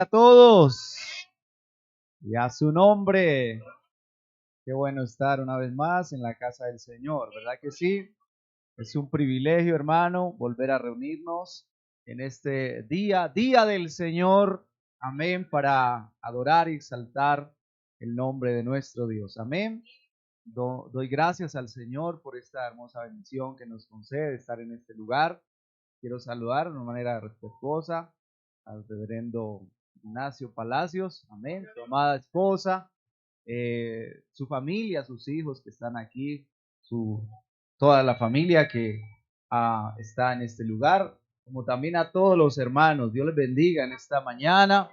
A todos y a su nombre. Qué bueno estar una vez más en la casa del Señor, ¿verdad que sí? Es un privilegio, hermano, volver a reunirnos en este día del Señor. Amén, para adorar y exaltar el nombre de nuestro Dios. Amén. Doy gracias al Señor por esta hermosa bendición que nos concede estar en este lugar. Quiero saludar de una manera respetuosa al reverendo Ignacio Palacios, amén, su amada esposa, su familia, sus hijos que están aquí, toda la familia que está en este lugar, como también a todos los hermanos. Dios les bendiga en esta mañana,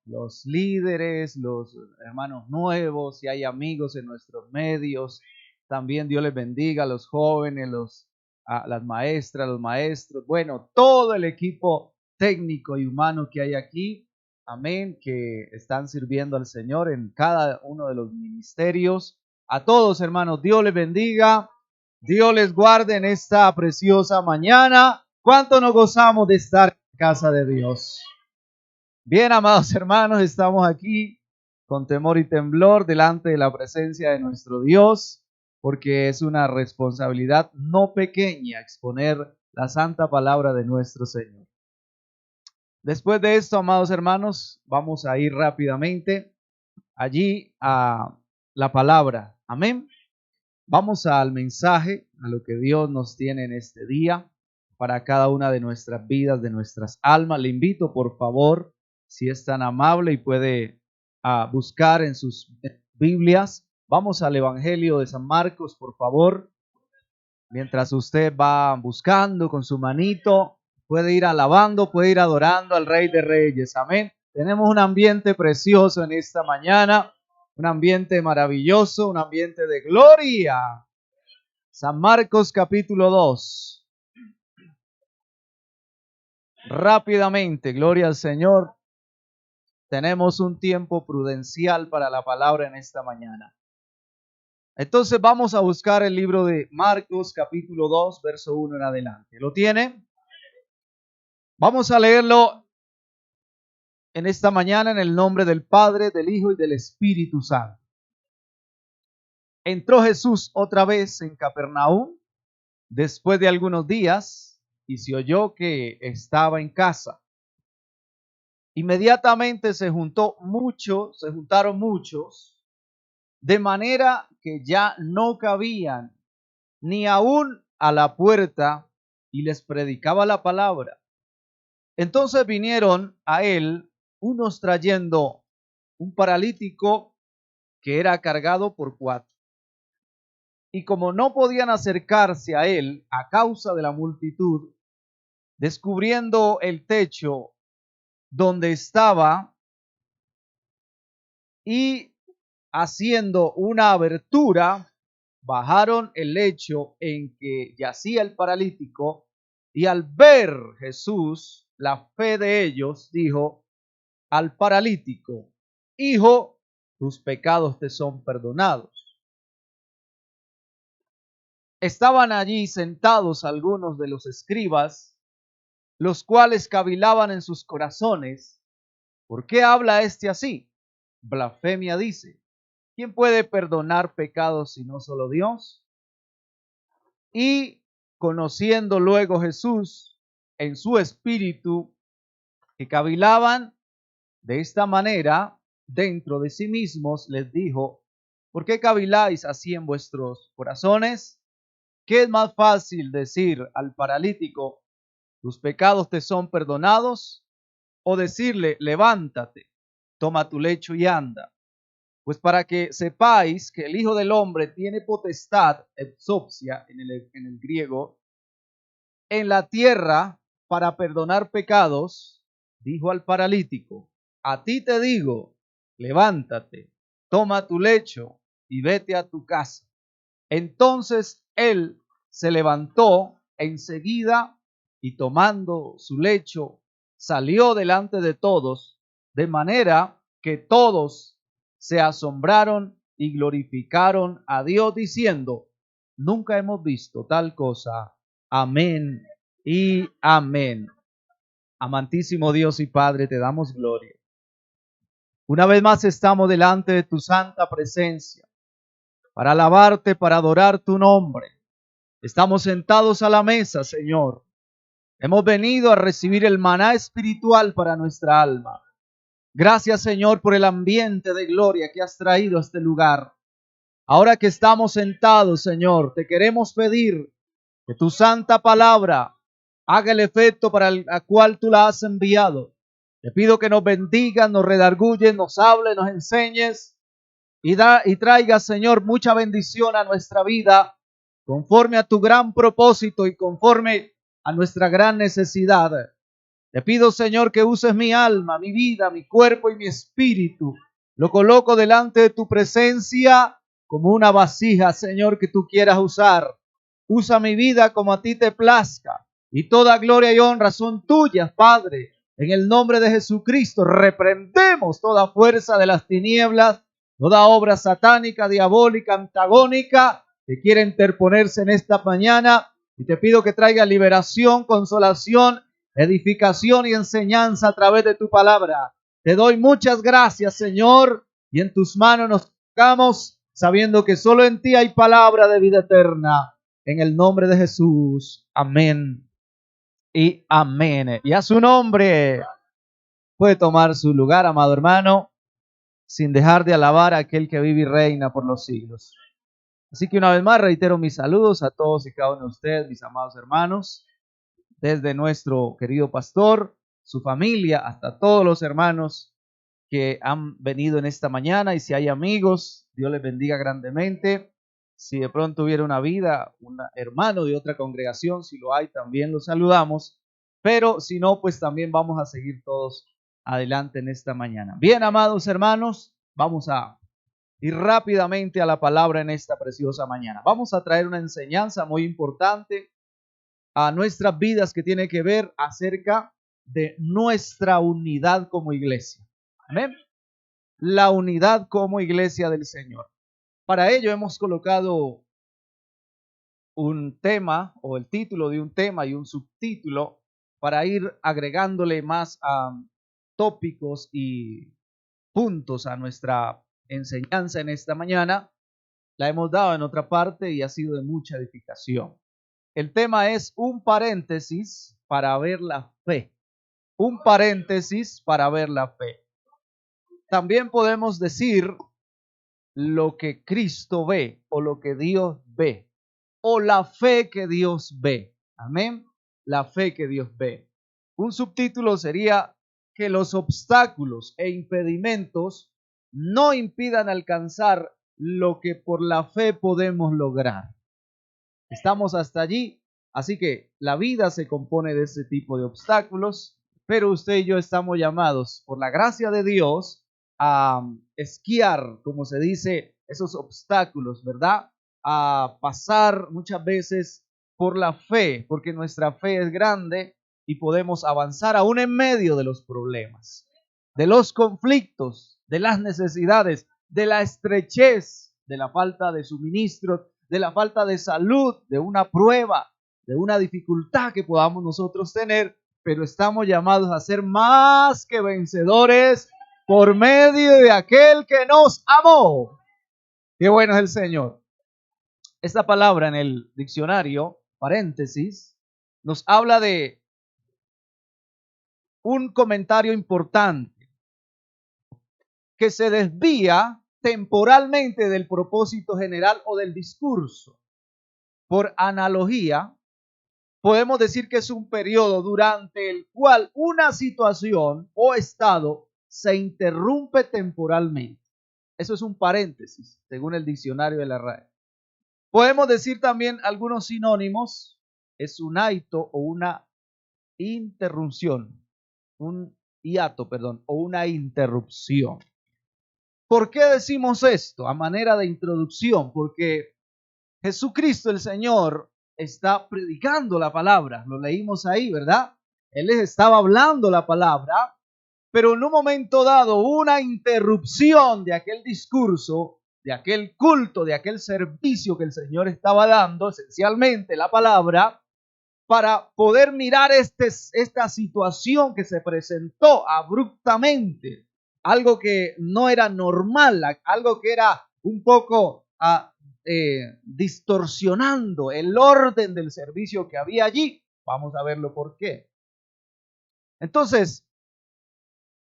los líderes, los hermanos nuevos, si hay amigos en nuestros medios, también Dios les bendiga a los jóvenes, las maestras, los maestros, bueno, todo el equipo técnico y humano que hay aquí, amén, que están sirviendo al Señor en cada uno de los ministerios. A todos, hermanos, Dios les bendiga, Dios les guarde en esta preciosa mañana. ¿Cuánto nos gozamos de estar en casa de Dios? Bien, amados hermanos, estamos aquí con temor y temblor delante de la presencia de nuestro Dios, porque es una responsabilidad no pequeña exponer la santa palabra de nuestro Señor. Después de esto, amados hermanos, vamos a ir rápidamente allí a la palabra. Amén. Vamos al mensaje, a lo que Dios nos tiene en este día para cada una de nuestras vidas, de nuestras almas. Le invito, por favor, si es tan amable y puede buscar en sus Biblias. Vamos al Evangelio de San Marcos, por favor. Mientras usted va buscando con su manito, puede ir alabando, puede ir adorando al Rey de Reyes. Amén. Tenemos un ambiente precioso en esta mañana, un ambiente maravilloso, un ambiente de gloria. San Marcos capítulo 2. Rápidamente, gloria al Señor. Tenemos un tiempo prudencial para la palabra en esta mañana. Entonces vamos a buscar el libro de Marcos capítulo 2, verso 1 en adelante. ¿Lo tiene? Vamos a leerlo en esta mañana en el nombre del Padre, del Hijo y del Espíritu Santo. Entró Jesús otra vez en Capernaum después de algunos días y se oyó que estaba en casa. Inmediatamente se juntaron muchos, de manera que ya no cabían ni aún a la puerta, y les predicaba la palabra. Entonces vinieron a él unos trayendo un paralítico que era cargado por 4. Y como no podían acercarse a él a causa de la multitud, descubriendo el techo donde estaba y haciendo una abertura, bajaron el lecho en que yacía el paralítico, y al ver Jesús la fe de ellos, dijo al paralítico: Hijo, tus pecados te son perdonados. Estaban allí sentados algunos de los escribas, los cuales cavilaban en sus corazones: ¿por qué habla este así? Blasfemia dice. ¿Quién puede perdonar pecados sino solo Dios? Y conociendo luego Jesús en su espíritu que cavilaban de esta manera dentro de sí mismos, les dijo: ¿por qué caviláis así en vuestros corazones? ¿Qué es más fácil decir al paralítico: tus pecados te son perdonados? O decirle: levántate, toma tu lecho y anda. Pues para que sepáis que el Hijo del Hombre tiene potestad, exousia en el griego, en la tierra para perdonar pecados, dijo al paralítico: a ti te digo, levántate, toma tu lecho y vete a tu casa. Entonces él se levantó enseguida y tomando su lecho salió delante de todos, de manera que todos se asombraron y glorificaron a Dios diciendo: nunca hemos visto tal cosa. Amén y amén. Amantísimo Dios y Padre, te damos gloria. Una vez más estamos delante de tu santa presencia para alabarte, para adorar tu nombre. Estamos sentados a la mesa, Señor. Hemos venido a recibir el maná espiritual para nuestra alma. Gracias, Señor, por el ambiente de gloria que has traído a este lugar. Ahora que estamos sentados, Señor, te queremos pedir que tu santa palabra haga el efecto para el cual tú la has enviado. Te pido que nos bendigas, nos redargulles, nos hables, nos enseñes y traiga, Señor, mucha bendición a nuestra vida conforme a tu gran propósito y conforme a nuestra gran necesidad. Te pido, Señor, que uses mi alma, mi vida, mi cuerpo y mi espíritu. Lo coloco delante de tu presencia como una vasija, Señor, que tú quieras usar. Usa mi vida como a ti te plazca. Y toda gloria y honra son tuyas, Padre. En el nombre de Jesucristo reprendemos toda fuerza de las tinieblas, toda obra satánica, diabólica, antagónica que quiere interponerse en esta mañana. Y te pido que traiga liberación, consolación, edificación y enseñanza a través de tu palabra. Te doy muchas gracias, Señor, y en tus manos nos tocamos, sabiendo que solo en ti hay palabra de vida eterna. En el nombre de Jesús. Amén y amén. Y a su nombre puede tomar su lugar, amado hermano, sin dejar de alabar a aquel que vive y reina por los siglos. Así que una vez más reitero mis saludos a todos y cada uno de ustedes, mis amados hermanos, desde nuestro querido pastor, su familia, hasta todos los hermanos que han venido en esta mañana. Y si hay amigos, Dios les bendiga grandemente. Si de pronto hubiera una vida, un hermano de otra congregación, si lo hay, también los saludamos. Pero si no, pues también vamos a seguir todos adelante en esta mañana. Bien, amados hermanos, vamos a ir rápidamente a la palabra en esta preciosa mañana. Vamos a traer una enseñanza muy importante a nuestras vidas que tiene que ver acerca de nuestra unidad como iglesia. Amén. La unidad como iglesia del Señor. Para ello hemos colocado un tema o el título de un tema y un subtítulo para ir agregándole más tópicos y puntos a nuestra enseñanza en esta mañana. La hemos dado en otra parte y ha sido de mucha edificación. El tema es un paréntesis para ver la fe. Un paréntesis para ver la fe. También podemos decir lo que Cristo ve o lo que Dios ve o la fe que Dios ve. Amén. La fe que Dios ve. Un subtítulo sería que los obstáculos e impedimentos no impidan alcanzar lo que por la fe podemos lograr. Estamos hasta allí, así que la vida se compone de ese tipo de obstáculos, pero usted y yo estamos llamados por la gracia de Dios a esquiar, como se dice, esos obstáculos, ¿verdad? A pasar muchas veces por la fe, porque nuestra fe es grande y podemos avanzar aún en medio de los problemas, de los conflictos, de las necesidades, de la estrechez, de la falta de suministro, de la falta de salud, de una prueba, de una dificultad que podamos nosotros tener, pero estamos llamados a ser más que vencedores por medio de aquel que nos amó. Qué bueno es el Señor. Esta palabra en el diccionario, paréntesis, nos habla de un comentario importante que se desvía temporalmente del propósito general o del discurso. Por analogía, podemos decir que es un periodo durante el cual una situación o estado se interrumpe temporalmente. Eso es un paréntesis, según el diccionario de la RAE. Podemos decir también algunos sinónimos, es un hiato o una interrupción, un hiato, o una interrupción. ¿Por qué decimos esto? A manera de introducción, porque Jesucristo el Señor está predicando la palabra, lo leímos ahí, ¿verdad? Él les estaba hablando la palabra, pero en un momento dado una interrupción de aquel discurso, de aquel culto, de aquel servicio que el Señor estaba dando, esencialmente la palabra, para poder mirar esta situación que se presentó abruptamente algo que no era normal, algo que era un poco distorsionando el orden del servicio que había allí. Vamos a verlo por qué. Entonces,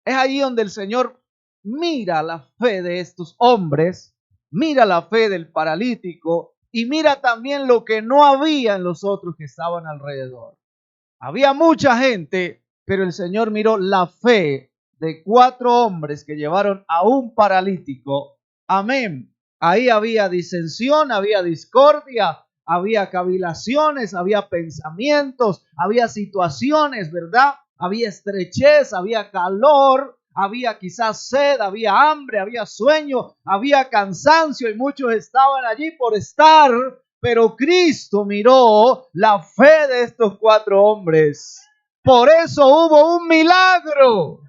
es ahí donde el Señor mira la fe de estos hombres, mira la fe del paralítico y mira también lo que no había en los otros que estaban alrededor. Había mucha gente, pero el Señor miró la fe de 4 hombres que llevaron a un paralítico. Amén. Ahí había disensión, había discordia, había cavilaciones, había pensamientos, había situaciones, ¿verdad? Había estrechez, había calor, había quizás sed, había hambre, había sueño, había cansancio y muchos estaban allí por estar. Pero Cristo miró la fe de estos 4 hombres. Por eso hubo un milagro.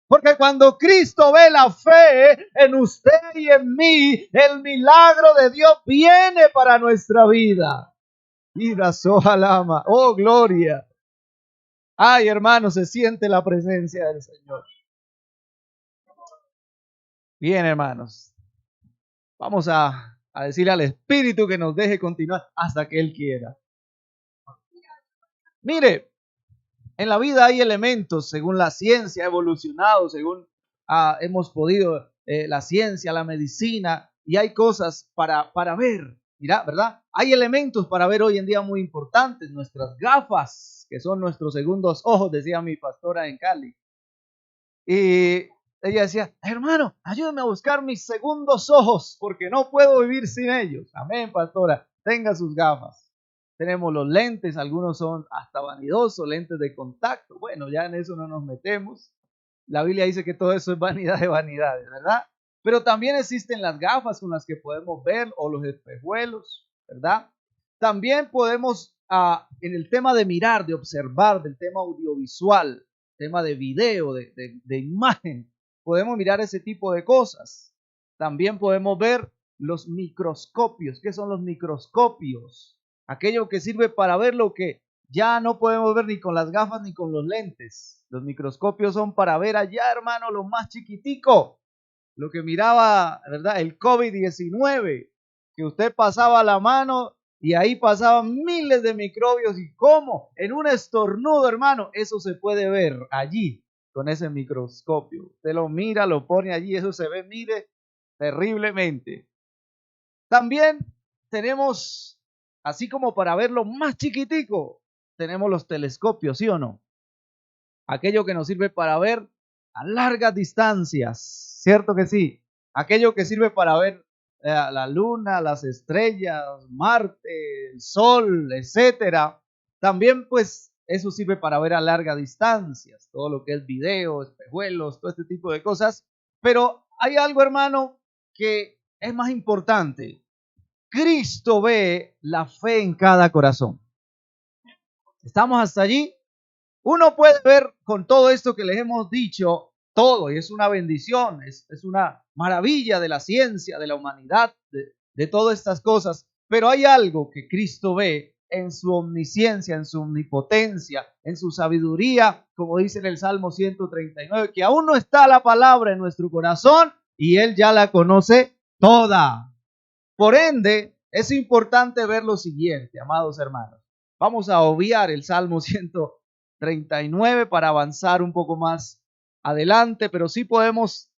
Porque cuando Cristo ve la fe en usted y en mí, el milagro de Dios viene para nuestra vida. Ira sojalama, oh gloria. Ay, hermano, se siente la presencia del Señor. Bien, hermanos. Vamos a decirle al Espíritu que nos deje continuar hasta que Él quiera. Mire, en la vida hay elementos, según la ciencia ha evolucionado, según hemos podido, la ciencia, la medicina, y hay cosas para ver, mira, ¿verdad? Hay elementos para ver hoy en día muy importantes, nuestras gafas, que son nuestros segundos ojos, decía mi pastora en Cali. Y ella decía, hermano, ayúdame a buscar mis segundos ojos, porque no puedo vivir sin ellos. Amén, pastora, tenga sus gafas. Tenemos los lentes, algunos son hasta vanidosos, lentes de contacto. Bueno, ya en eso no nos metemos. La Biblia dice que todo eso es vanidad de vanidades, ¿verdad? Pero también existen las gafas con las que podemos ver o los espejuelos, ¿verdad? También podemos, en el tema de mirar, de observar, del tema audiovisual, tema de video, de imagen, podemos mirar ese tipo de cosas. También podemos ver los microscopios. ¿Qué son los microscopios? Aquello que sirve para ver lo que ya no podemos ver ni con las gafas ni con los lentes. Los microscopios son para ver allá, hermano, lo más chiquitico. Lo que miraba, ¿verdad? El COVID-19, que usted pasaba la mano y ahí pasaban miles de microbios. ¿Y cómo? En un estornudo, hermano, eso se puede ver allí con ese microscopio. Usted lo mira, lo pone allí, eso se ve, mire, terriblemente. También tenemos, así como para verlo más chiquitico, tenemos los telescopios, ¿sí o no? Aquello que nos sirve para ver a largas distancias, ¿cierto que sí? Aquello que sirve para ver la luna, las estrellas, Marte, el sol, etcétera. También, pues, eso sirve para ver a largas distancias, todo lo que es video, espejuelos, todo este tipo de cosas. Pero hay algo, hermano, que es más importante. Cristo ve la fe en cada corazón. ¿Estamos hasta allí? Uno puede ver con todo esto que les hemos dicho, todo, y es una bendición, es una maravilla de la ciencia, de la humanidad, de todas estas cosas, pero hay algo que Cristo ve en su omnisciencia, en su omnipotencia, en su sabiduría, como dice en el Salmo 139, que aún no está la palabra en nuestro corazón y Él ya la conoce toda. Por ende, es importante ver lo siguiente, amados hermanos. Vamos a obviar el Salmo 139 para avanzar un poco más adelante, pero sí podemos,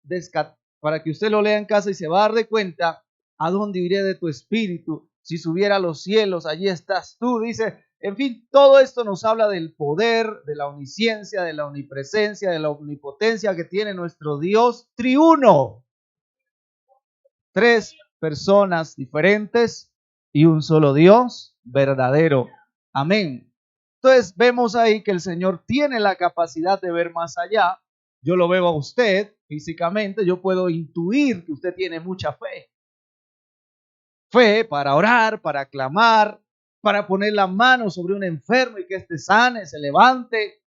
para que usted lo lea en casa y se va a dar de cuenta, ¿a dónde iré de tu espíritu? Si subiera a los cielos, allí estás tú, dice. En fin, todo esto nos habla del poder, de la omnisciencia, de la omnipresencia, de la omnipotencia que tiene nuestro Dios triuno. 3 personas diferentes y un solo Dios verdadero. Amén. Entonces vemos ahí que el Señor tiene la capacidad de ver más allá. Yo lo veo a usted físicamente, yo puedo intuir que usted tiene mucha fe. Fe para orar, para clamar, para poner la mano sobre un enfermo y que éste sane, se levante.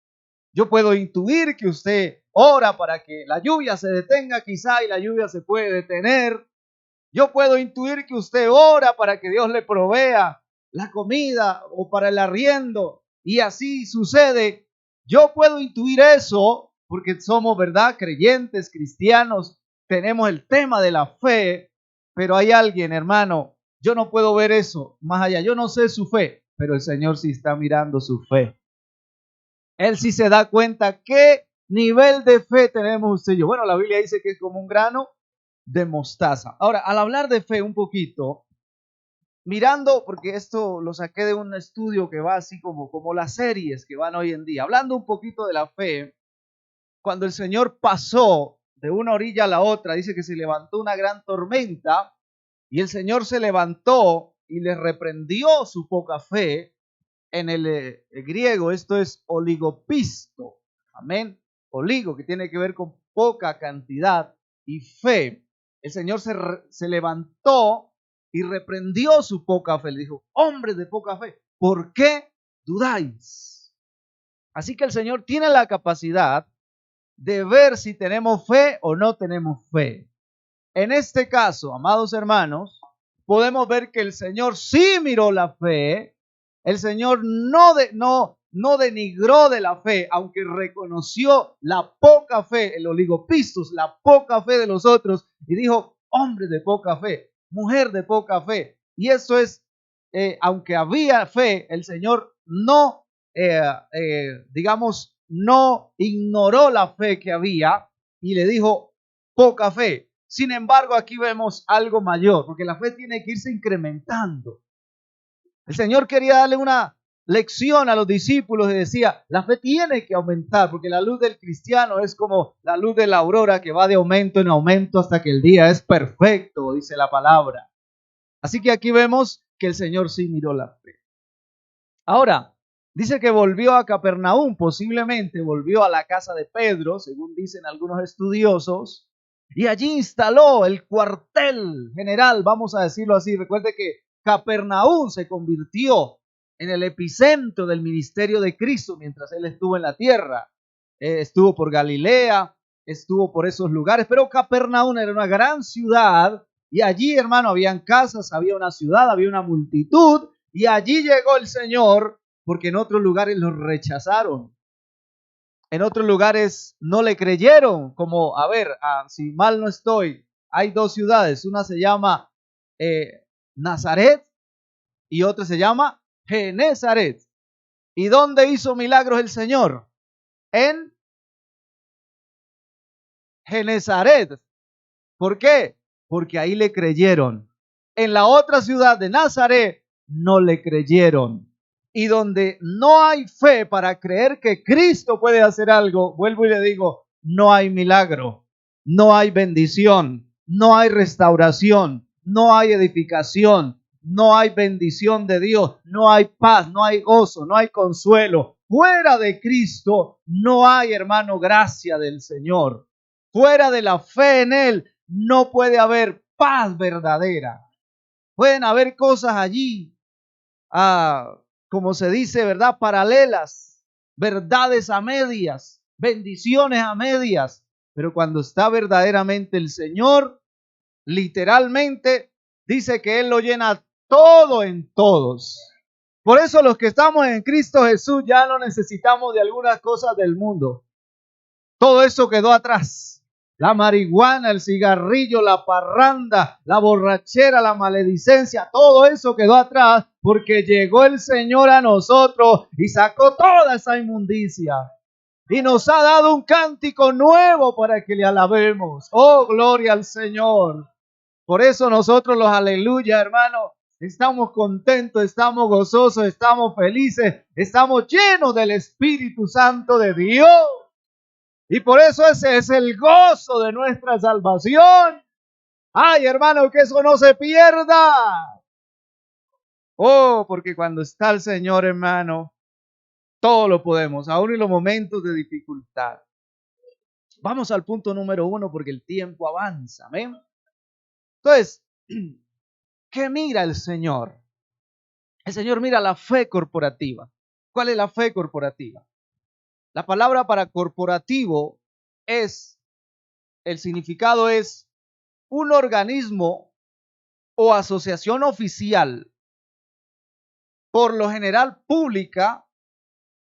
Yo puedo intuir que usted ora para que la lluvia se detenga quizá y la lluvia se puede detener. Yo puedo intuir que usted ora para que Dios le provea la comida o para el arriendo y así sucede. Yo puedo intuir eso porque somos, ¿verdad?, creyentes, cristianos, tenemos el tema de la fe, pero hay alguien, hermano, yo no puedo ver eso más allá, yo no sé su fe, pero el Señor sí está mirando su fe. Él sí se da cuenta qué nivel de fe tenemos usted y yo. Bueno, la Biblia dice que es como un grano de mostaza. Ahora, al hablar de fe un poquito, mirando, porque esto lo saqué de un estudio que va así como las series que van hoy en día, hablando un poquito de la fe, cuando el Señor pasó de una orilla a la otra, dice que se levantó una gran tormenta y el Señor se levantó y le reprendió su poca fe. En el griego esto es oligopisto, amén, oligo, que tiene que ver con poca cantidad, y fe. El Señor se levantó y reprendió su poca fe. Le dijo, hombres de poca fe, ¿por qué dudáis? Así que el Señor tiene la capacidad de ver si tenemos fe o no tenemos fe. En este caso, amados hermanos, podemos ver que el Señor sí miró la fe. El Señor no denigró de la fe, aunque reconoció la poca fe, el oligopistos, la poca fe de los otros, y dijo, hombre de poca fe, mujer de poca fe. Y eso es, aunque había fe, el Señor no, no ignoró la fe que había y le dijo, poca fe. Sin embargo, aquí vemos algo mayor, porque la fe tiene que irse incrementando. El Señor quería darle una lección a los discípulos y decía, la fe tiene que aumentar, porque la luz del cristiano es como la luz de la aurora que va de aumento en aumento hasta que el día es perfecto, dice la palabra. Así que aquí vemos que el Señor sí miró la fe. Ahora, dice que volvió a Capernaum, posiblemente volvió a la casa de Pedro, según dicen algunos estudiosos, y allí instaló el cuartel general, vamos a decirlo así. Recuerde que Capernaum se convirtió en el epicentro del ministerio de Cristo mientras él estuvo en la tierra. Estuvo por Galilea, estuvo por esos lugares, pero Capernaum era una gran ciudad y allí, hermano, habían casas, había una ciudad, había una multitud, y allí llegó el Señor porque en otros lugares los rechazaron. En otros lugares no le creyeron, como, si mal no estoy, hay dos ciudades, una se llama Nazaret y otra se llama Genezaret. ¿Y dónde hizo milagros el Señor? En Genezaret. ¿Por qué? Porque ahí le creyeron. En la otra ciudad de Nazaret no le creyeron. Y donde no hay fe para creer que Cristo puede hacer algo, vuelvo y le digo, no hay milagro, no hay bendición, no hay restauración, no hay edificación, no hay bendición de Dios, no hay paz, no hay gozo, no hay consuelo. Fuera de Cristo no hay, hermano, gracia del Señor. Fuera de la fe en Él no puede haber paz verdadera. Pueden haber cosas allí, como se dice, ¿verdad?, paralelas, verdades a medias, bendiciones a medias, pero cuando está verdaderamente el Señor, literalmente dice que Él lo llena todo en todos. Por eso los que estamos en Cristo Jesús ya no necesitamos de algunas cosas del mundo. Todo eso quedó atrás. La marihuana, el cigarrillo, la parranda, la borrachera, la maledicencia, todo eso quedó atrás porque llegó el Señor a nosotros y sacó toda esa inmundicia. Y nos ha dado un cántico nuevo para que le alabemos. Oh, gloria al Señor. Por eso nosotros los aleluya, hermano, estamos contentos, estamos gozosos, estamos felices, estamos llenos del Espíritu Santo de Dios. Y por eso ese es el gozo de nuestra salvación. Ay, hermano, que eso no se pierda. Oh, porque cuando está el Señor, hermano, todo lo podemos, aún en los momentos de dificultad. Vamos al punto número 1 porque el tiempo avanza. ¿Amén? Entonces, ¿qué mira el Señor? El Señor mira la fe corporativa. ¿Cuál es la fe corporativa? La palabra para corporativo el significado es un organismo o asociación oficial, por lo general pública,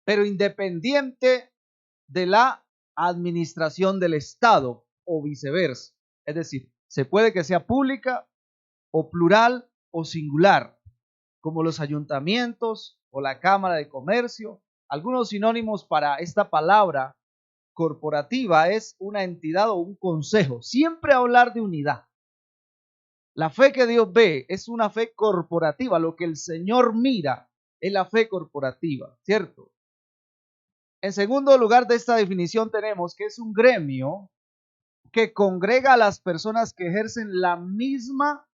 pero independiente de la administración del Estado o viceversa. Es decir, se puede que sea pública o plural o singular, como los ayuntamientos o la Cámara de Comercio. Algunos sinónimos para esta palabra corporativa es una entidad o un consejo. Siempre hablar de unidad. La fe que Dios ve es una fe corporativa. Lo que el Señor mira es la fe corporativa, ¿cierto? En segundo lugar de esta definición tenemos que es un gremio que congrega a las personas que ejercen la misma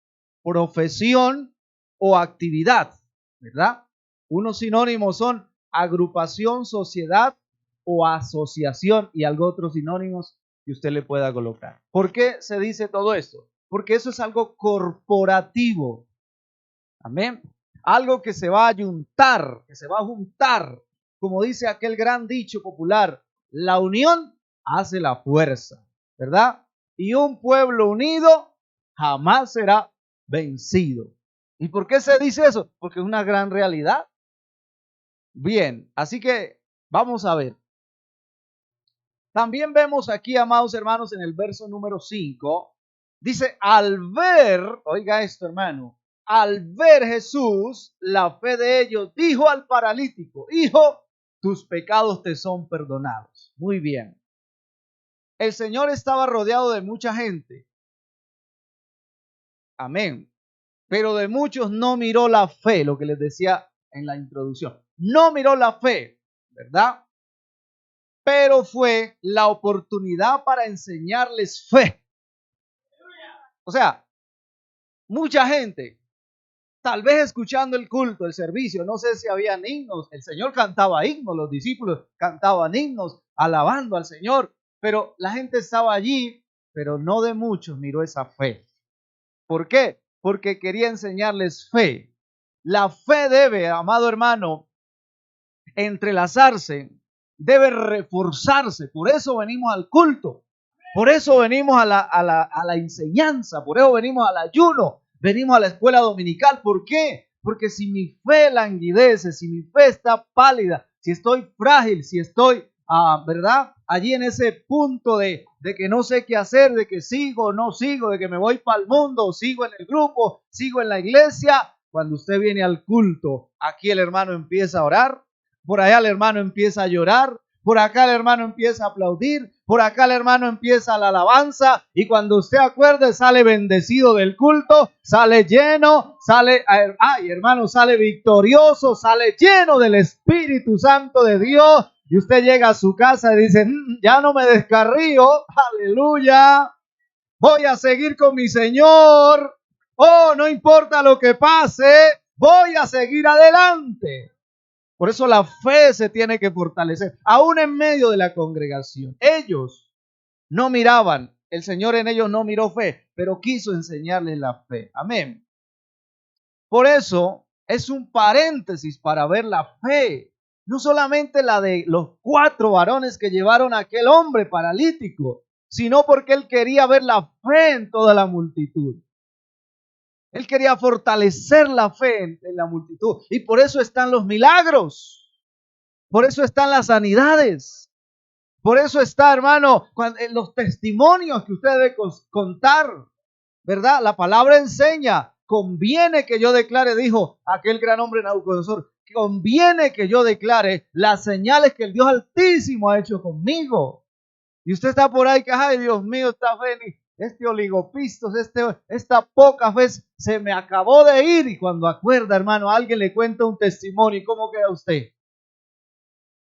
profesión o actividad, ¿verdad? Unos sinónimos son agrupación, sociedad o asociación y algo otros sinónimos que usted le pueda colocar. ¿Por qué se dice todo esto? Porque eso es algo corporativo. Amén. Algo que se va a juntar, como dice aquel gran dicho popular, la unión hace la fuerza, ¿verdad? Y un pueblo unido jamás será vencido. ¿Y por qué se dice eso? Porque es una gran realidad. Bien, así que vamos a ver. También vemos aquí, amados hermanos, en el verso número 5, dice, al ver, oiga esto hermano, al ver Jesús la fe de ellos, dijo al paralítico, hijo, tus pecados te son perdonados. Muy bien. El Señor estaba rodeado de mucha gente. Amén. Pero de muchos no miró la fe, lo que les decía en la introducción. No miró la fe, ¿verdad? Pero fue la oportunidad para enseñarles fe. O sea, mucha gente, tal vez escuchando el culto, el servicio, no sé si habían himnos, el Señor cantaba himnos, los discípulos cantaban himnos, alabando al Señor, pero la gente estaba allí, pero no de muchos miró esa fe. ¿Por qué? Porque quería enseñarles fe. La fe debe, amado hermano, entrelazarse, debe reforzarse. Por eso venimos al culto, por eso venimos a la enseñanza, por eso venimos al ayuno, venimos a la escuela dominical. ¿Por qué? Porque si mi fe languidece, si mi fe está pálida, si estoy frágil, si estoy, ¿verdad? Allí en ese punto de que no sé qué hacer, de que sigo o no sigo, de que me voy para el mundo, sigo en el grupo, sigo en la iglesia. Cuando usted viene al culto, aquí el hermano empieza a orar, por allá el hermano empieza a llorar, por acá el hermano empieza a aplaudir, por acá el hermano empieza la alabanza, y cuando usted acuerde sale bendecido del culto, sale lleno, sale, hermano, sale victorioso, sale lleno del Espíritu Santo de Dios, y usted llega a su casa y dice, ya no me descarrío, aleluya, voy a seguir con mi Señor, oh, no importa lo que pase, voy a seguir adelante. Por eso la fe se tiene que fortalecer, aún en medio de la congregación. Ellos no miraban, el Señor en ellos no miró fe, pero quiso enseñarles la fe. Amén. Por eso es un paréntesis para ver la fe, no solamente la de los 4 varones que llevaron a aquel hombre paralítico, sino porque él quería ver la fe en toda la multitud. Él quería fortalecer la fe en la multitud. Y por eso están los milagros. Por eso están las sanidades. Por eso está, hermano, en los testimonios que usted debe contar. ¿Verdad? La palabra enseña. Conviene que yo declare, dijo aquel gran hombre Nabucodonosor. Conviene que yo declare las señales que el Dios Altísimo ha hecho conmigo. Y usted está por ahí que, ay, Dios mío, esta fe, este oligopistos, esta poca fe se me acabó de ir. Y cuando acuerda, hermano, alguien le cuenta un testimonio, ¿y cómo queda usted?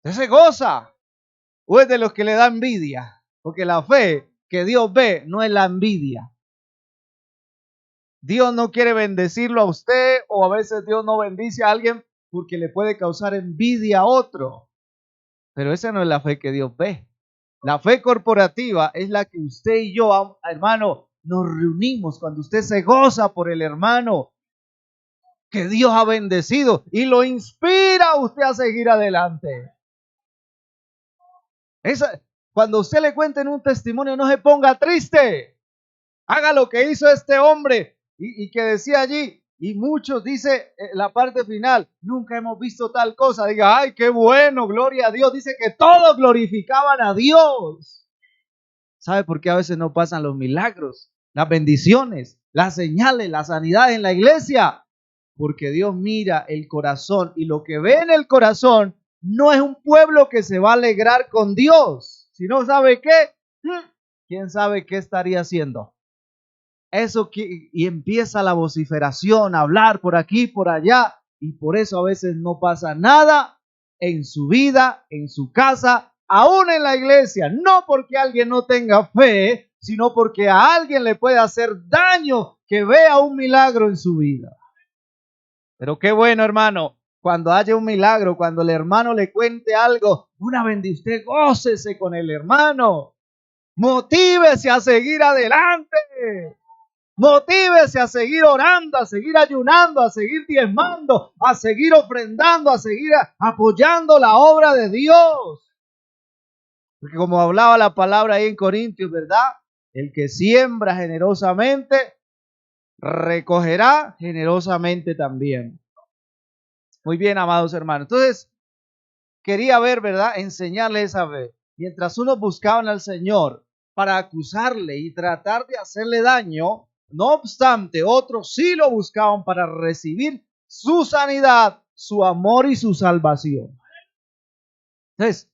Usted se goza. O es de los que le da envidia. Porque la fe que Dios ve no es la envidia. Dios no quiere bendecirlo a usted, o a veces Dios no bendice a alguien porque le puede causar envidia a otro. Pero esa no es la fe que Dios ve. La fe corporativa es la que usted y yo, hermano, nos reunimos cuando usted se goza por el hermano que Dios ha bendecido y lo inspira a usted a seguir adelante. Cuando usted le cuente un testimonio, no se ponga triste. Haga lo que hizo este hombre y que decía allí, Y muchos, dice la parte final, nunca hemos visto tal cosa. Diga, ay, qué bueno, gloria a Dios. Dice que todos glorificaban a Dios. ¿Sabe por qué a veces no pasan los milagros, las bendiciones, las señales, la sanidad en la iglesia? Porque Dios mira el corazón y lo que ve en el corazón no es un pueblo que se va a alegrar con Dios. Si no sabe qué, ¿quién sabe qué estaría haciendo? Eso y empieza la vociferación, a hablar por aquí, por allá, y por eso a veces no pasa nada en su vida, en su casa, aún en la iglesia, no porque alguien no tenga fe, sino porque a alguien le puede hacer daño que vea un milagro en su vida. Pero qué bueno, hermano, cuando haya un milagro, cuando el hermano le cuente algo, una bendición, usted gócese con el hermano, motívese a seguir adelante. Motívese a seguir orando, a seguir ayunando, a seguir diezmando, a seguir ofrendando, a seguir apoyando la obra de Dios. Porque como hablaba la palabra ahí en Corintios, ¿verdad? El que siembra generosamente, recogerá generosamente también. Muy bien, amados hermanos. Entonces, quería ver, ¿verdad? Enseñarles esa vez. Mientras unos buscaban al Señor para acusarle y tratar de hacerle daño, no obstante, otros sí lo buscaban para recibir su sanidad, su amor y su salvación. Entonces,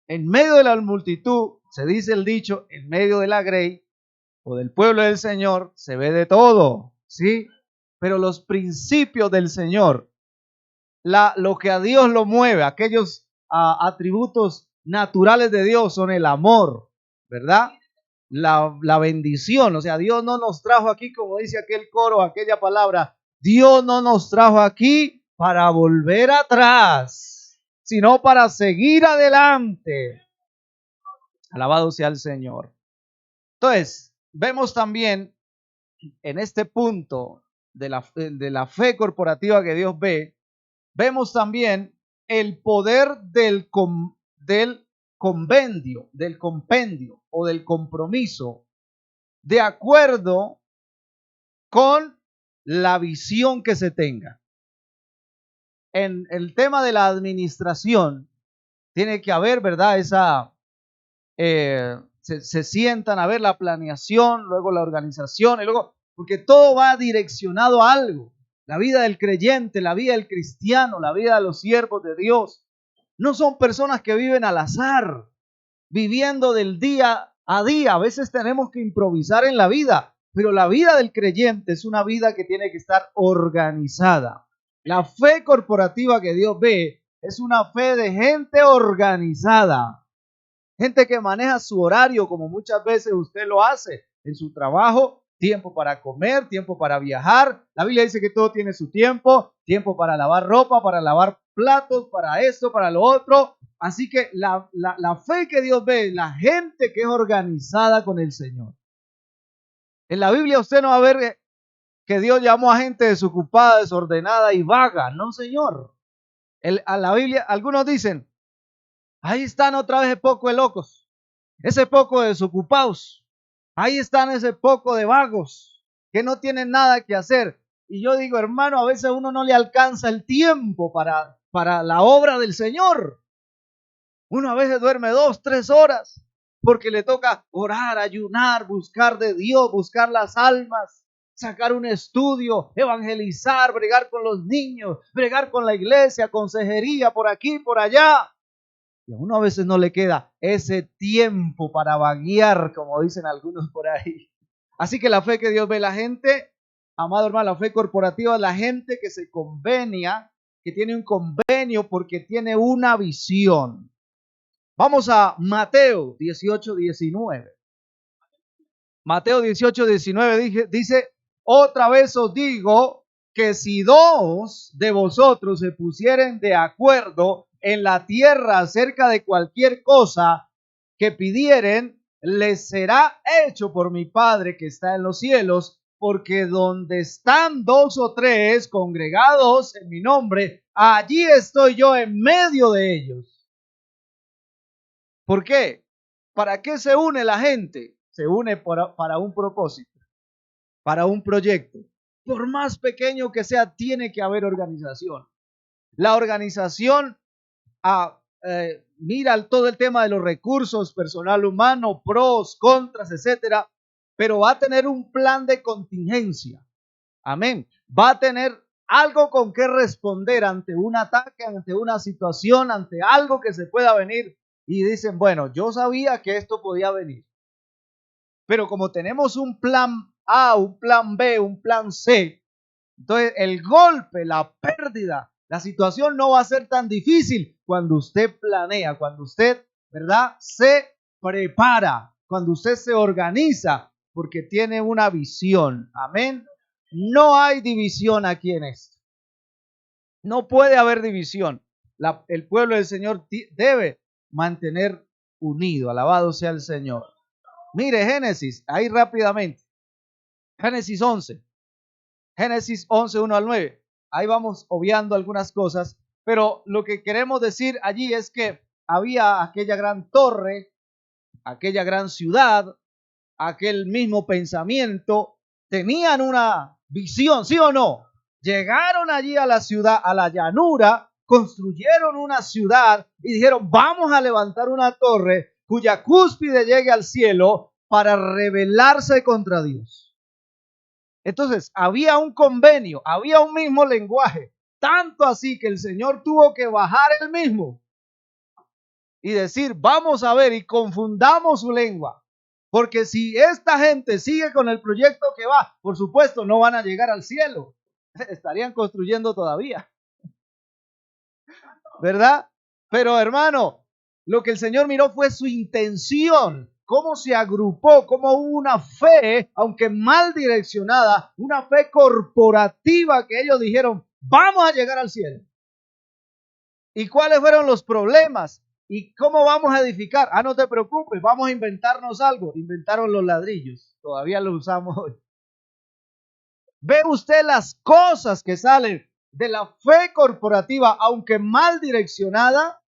en medio de la multitud, se dice el dicho, en medio de la grey o del pueblo del Señor, se ve de todo, ¿sí? Pero los principios del Señor, lo que a Dios lo mueve, aquellos atributos naturales de Dios son el amor, ¿verdad? La bendición, o sea, Dios no nos trajo aquí, como dice aquel coro, aquella palabra, Dios no nos trajo aquí para volver atrás, sino para seguir adelante. Alabado sea el Señor. Entonces, vemos también en este punto de la fe corporativa que Dios ve, vemos también el poder del compendio o del compromiso de acuerdo con la visión que se tenga. En el tema de la administración, tiene que haber, ¿verdad? Se sientan a ver la planeación, luego la organización, y luego, porque todo va direccionado a algo. La vida del creyente, la vida del cristiano, la vida de los siervos de Dios, no son personas que viven al azar, viviendo del día a día. A veces tenemos que improvisar en la vida, pero la vida del creyente es una vida que tiene que estar organizada. La fe corporativa que Dios ve es una fe de gente organizada, gente que maneja su horario como muchas veces usted lo hace en su trabajo, tiempo para comer, tiempo para viajar. La Biblia dice que todo tiene su tiempo, tiempo para lavar ropa, para lavar platos, para esto, para lo otro. Así que la fe que Dios ve, la gente que es organizada con el Señor. En la Biblia usted no va a ver que Dios llamó a gente desocupada, desordenada y vaga. No, Señor. A la Biblia, algunos dicen, ahí están otra vez ese poco de locos, ese poco de desocupados. Ahí están ese poco de vagos que no tienen nada que hacer. Y yo digo, hermano, a veces uno no le alcanza el tiempo para la obra del Señor. Uno a veces duerme 2, 3 horas porque le toca orar, ayunar, buscar de Dios, buscar las almas, sacar un estudio, evangelizar, bregar con los niños, bregar con la iglesia, consejería por aquí, por allá. Y a uno a veces no le queda ese tiempo para vaguear, como dicen algunos por ahí. Así que la fe que Dios ve, la gente, amado hermano, la fe corporativa es la gente que se convenia, que tiene un convenio porque tiene una visión. Vamos a Mateo 18:19. Mateo 18:19 dice, otra vez os digo que si 2 de vosotros se pusieren de acuerdo en la tierra acerca de cualquier cosa que pidieren, les será hecho por mi Padre que está en los cielos, porque donde están 2 o 3 congregados en mi nombre, allí estoy yo en medio de ellos. ¿Por qué? ¿Para qué se une la gente? Se une para un propósito, para un proyecto. por más pequeño que sea, tiene que haber organización. La organización mira todo el tema de los recursos, personal humano, pros, contras, etcétera, pero va a tener un plan de contingencia. Amén. Va a tener algo con que responder ante un ataque, ante una situación, ante algo que se pueda venir. Y dicen, bueno, yo sabía que esto podía venir, pero como tenemos un plan A, un plan B, un plan C, entonces el golpe, la pérdida, la situación no va a ser tan difícil cuando usted planea, cuando usted, ¿verdad?, se prepara, cuando usted se organiza, porque tiene una visión. Amén. No hay división aquí en esto. No puede haber división. El pueblo del Señor debe mantener unido. Alabado sea el Señor. Mire, Génesis, ahí rápidamente. Génesis 11. Génesis 11, 1 al 9. Ahí vamos obviando algunas cosas, pero lo que queremos decir allí es que había aquella gran torre, aquella gran ciudad, aquel mismo pensamiento, tenían una visión, ¿sí o no? Llegaron allí a la ciudad, a la llanura, construyeron una ciudad y dijeron, vamos a levantar una torre cuya cúspide llegue al cielo para rebelarse contra Dios. Entonces, había un convenio, había un mismo lenguaje, tanto así que el Señor tuvo que bajar él mismo y decir, vamos a ver y confundamos su lengua. Porque si esta gente sigue con el proyecto que va, por supuesto, no van a llegar al cielo. Estarían construyendo todavía. ¿Verdad? Pero hermano, lo que el Señor miró fue su intención. Cómo se agrupó, cómo hubo una fe, aunque mal direccionada, una fe corporativa que ellos dijeron, vamos a llegar al cielo. ¿Y cuáles fueron los problemas? ¿Y cómo vamos a edificar? No te preocupes, vamos a inventarnos algo. Inventaron los ladrillos, todavía los usamos hoy. Ve usted las cosas que salen de la fe corporativa, aunque mal direccionada.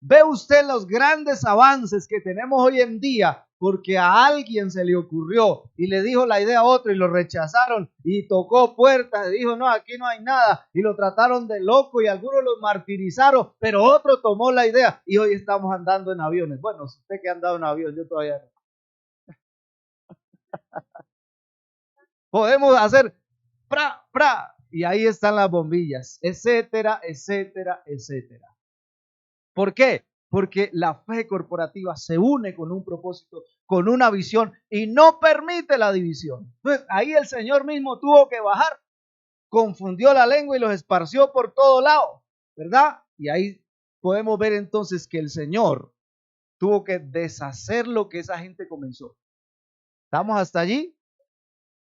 Ve usted los grandes avances que tenemos hoy en día, porque a alguien se le ocurrió y le dijo la idea a otro y lo rechazaron y tocó puertas y dijo, no, aquí no hay nada, y lo trataron de loco y algunos los martirizaron, pero otro tomó la idea y hoy estamos andando en aviones. Bueno, usted que ha andado en avión, yo todavía no. Podemos hacer y ahí están las bombillas, etcétera, etcétera, etcétera. ¿Por qué? Porque la fe corporativa se une con un propósito, con una visión y no permite la división. Entonces ahí el Señor mismo tuvo que bajar, confundió la lengua y los esparció por todo lado, ¿verdad? Y ahí podemos ver entonces que el Señor tuvo que deshacer lo que esa gente comenzó. ¿Estamos hasta allí?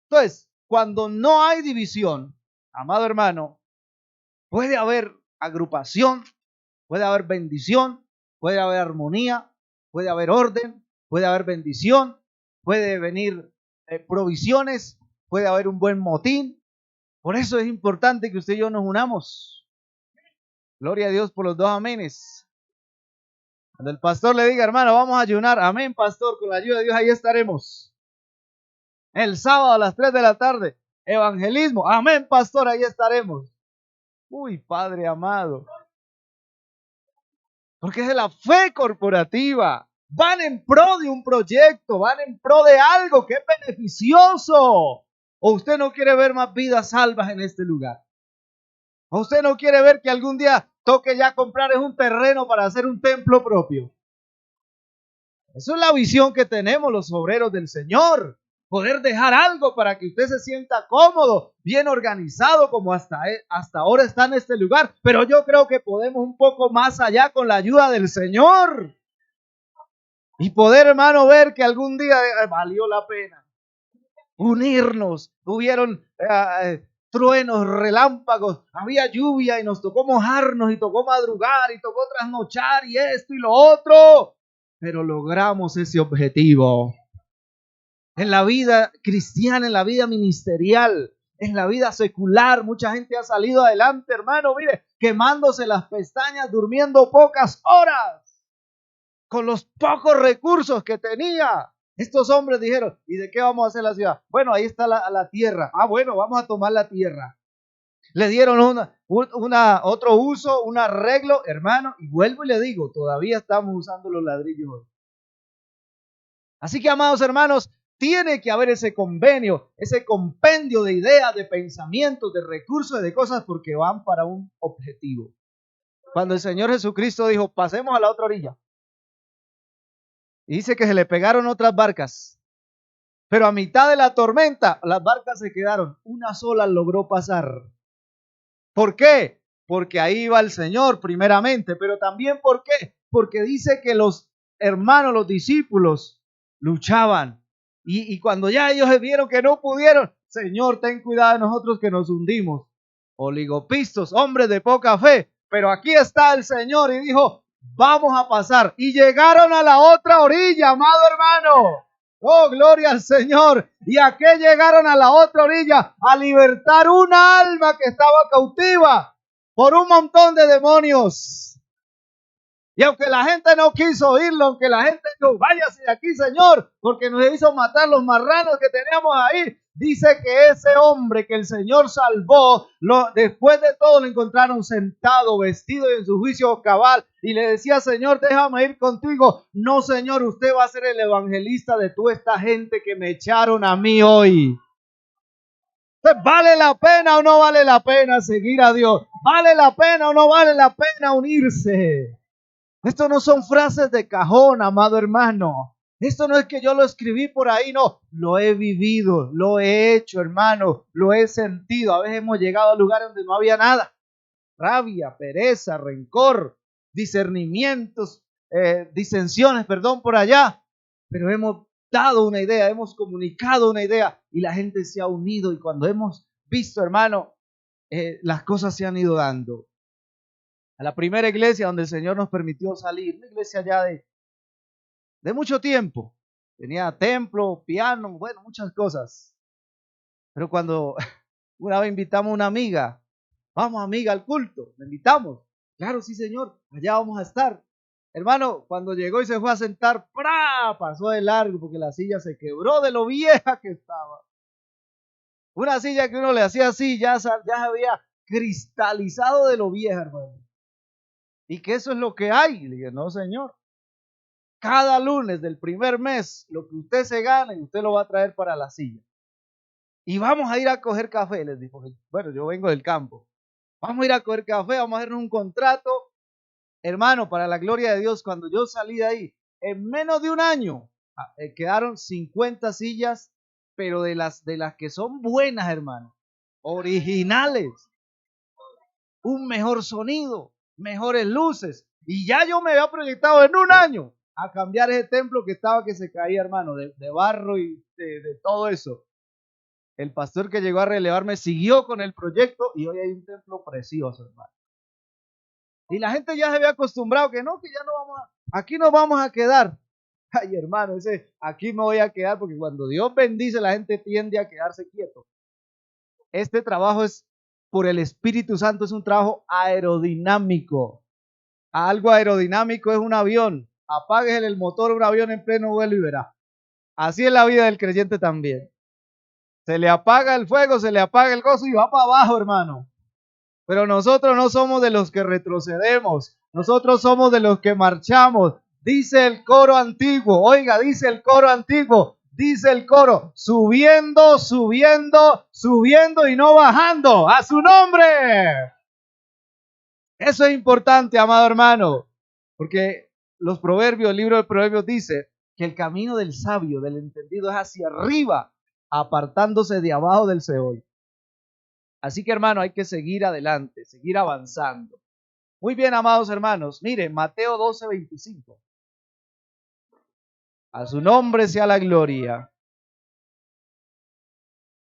Entonces, cuando no hay división, amado hermano, puede haber agrupación, puede haber bendición, puede haber armonía, puede haber orden, puede haber bendición, puede venir provisiones, puede haber un buen motín. Por eso es importante que usted y yo nos unamos. Gloria a Dios por los dos amenes. Cuando el pastor le diga, hermano, vamos a ayunar, amén, pastor, con la ayuda de Dios, ahí estaremos. El sábado a las 3 de la tarde, evangelismo, amén, pastor, ahí estaremos. Uy, Padre amado. Porque es de la fe corporativa. Van en pro de un proyecto, van en pro de algo que es beneficioso. ¿O usted no quiere ver más vidas salvas en este lugar? ¿O usted no quiere ver que algún día toque ya comprar un terreno para hacer un templo propio? Esa es la visión que tenemos los obreros del Señor. Poder dejar algo para que usted se sienta cómodo, bien organizado como hasta ahora está en este lugar. Pero yo creo que podemos un poco más allá con la ayuda del Señor. Y poder, hermano, ver que algún día valió la pena unirnos. Hubieron truenos, relámpagos, había lluvia y nos tocó mojarnos y tocó madrugar y tocó trasnochar y esto y lo otro. Pero logramos ese objetivo. En la vida cristiana, en la vida ministerial, en la vida secular, mucha gente ha salido adelante, hermano, mire, quemándose las pestañas, durmiendo pocas horas, con los pocos recursos que tenía. Estos hombres dijeron, ¿y de qué vamos a hacer la ciudad? Bueno, ahí está la tierra. Ah, bueno, vamos a tomar la tierra. Le dieron otro uso, un arreglo, hermano, y vuelvo y le digo, todavía estamos usando los ladrillos hoy. Así que, amados hermanos, tiene que haber ese convenio, ese compendio de ideas, de pensamientos, de recursos, de cosas, porque van para un objetivo. Cuando el Señor Jesucristo dijo, pasemos a la otra orilla, y dice que se le pegaron otras barcas, pero a mitad de la tormenta, las barcas se quedaron, una sola logró pasar. ¿Por qué? Porque ahí iba el Señor primeramente, pero también ¿por qué? Porque dice que los hermanos, los discípulos, luchaban. Y cuando ya ellos vieron que no pudieron, Señor, ten cuidado de nosotros que nos hundimos. Oligopistos, hombres de poca fe. Pero aquí está el Señor y dijo, vamos a pasar. Y llegaron a la otra orilla, amado hermano. Oh, gloria al Señor. ¿Y a qué llegaron a la otra orilla? A libertar una alma que estaba cautiva por un montón de demonios. Y aunque la gente no quiso oírlo, aunque la gente dijo, váyase de aquí, Señor, porque nos hizo matar los marranos que teníamos ahí, dice que ese hombre que el Señor salvó, después de todo lo encontraron sentado, vestido y en su juicio cabal, y le decía, Señor, déjame ir contigo. No, Señor, usted va a ser el evangelista de toda esta gente que me echaron a mí hoy. Entonces, ¿vale la pena o no vale la pena seguir a Dios? ¿Vale la pena o no vale la pena unirse? Esto no son frases de cajón, amado hermano. Esto no es que yo lo escribí por ahí, no. Lo he vivido, lo he hecho, hermano. Lo he sentido. A veces hemos llegado a lugares donde no había nada. Rabia, pereza, rencor, discernimientos, disensiones, perdón, por allá. Pero hemos dado una idea, hemos comunicado una idea y la gente se ha unido. Y cuando hemos visto, hermano, las cosas se han ido dando. A la primera iglesia donde el Señor nos permitió salir, una iglesia ya de mucho tiempo. Tenía templo, piano, bueno, muchas cosas. Pero cuando una vez invitamos a una amiga, vamos amiga al culto, le invitamos. Claro, sí Señor, allá vamos a estar. Hermano, cuando llegó y se fue a sentar, ¡pra! Pasó de largo porque la silla se quebró de lo vieja que estaba. Una silla que uno le hacía así, ya se había cristalizado de lo vieja, hermano. Y que eso es lo que hay. Le dije, no, Señor. Cada lunes del primer mes, lo que usted se gane, usted lo va a traer para la silla. Y vamos a ir a coger café, les dijo. Bueno, yo vengo del campo. Vamos a ir a coger café, vamos a hacer un contrato. Hermano, para la gloria de Dios, cuando yo salí de ahí, en menos de un año, quedaron 50 sillas, pero de las que son buenas, hermano. Originales. Un mejor sonido, mejores luces. Y ya yo me había proyectado en un año a cambiar ese templo que estaba que se caía, hermano, de barro y de todo eso. El pastor que llegó a relevarme siguió con el proyecto y hoy hay un templo precioso, hermano. Y la gente ya se había acostumbrado que no, que ya no vamos aquí nos vamos a quedar. Ay, hermano, aquí me voy a quedar porque cuando Dios bendice la gente tiende a quedarse quieto. Este trabajo es por el Espíritu Santo, es un trabajo aerodinámico. Algo aerodinámico es un avión. Apáguele el motor a un avión en pleno vuelo y verá. Así es la vida del creyente también. Se le apaga el fuego, se le apaga el gozo y va para abajo, hermano. Pero nosotros no somos de los que retrocedemos. Nosotros somos de los que marchamos. Dice el coro antiguo. Oiga, dice el coro antiguo. Dice el coro, subiendo, subiendo, subiendo y no bajando. ¡A su nombre! Eso es importante, amado hermano, porque los proverbios, el libro de Proverbios dice que el camino del sabio, del entendido, es hacia arriba, apartándose de abajo del Seol. Así que, hermano, hay que seguir adelante, seguir avanzando. Muy bien, amados hermanos, miren, Mateo 12:25. A su nombre sea la gloria.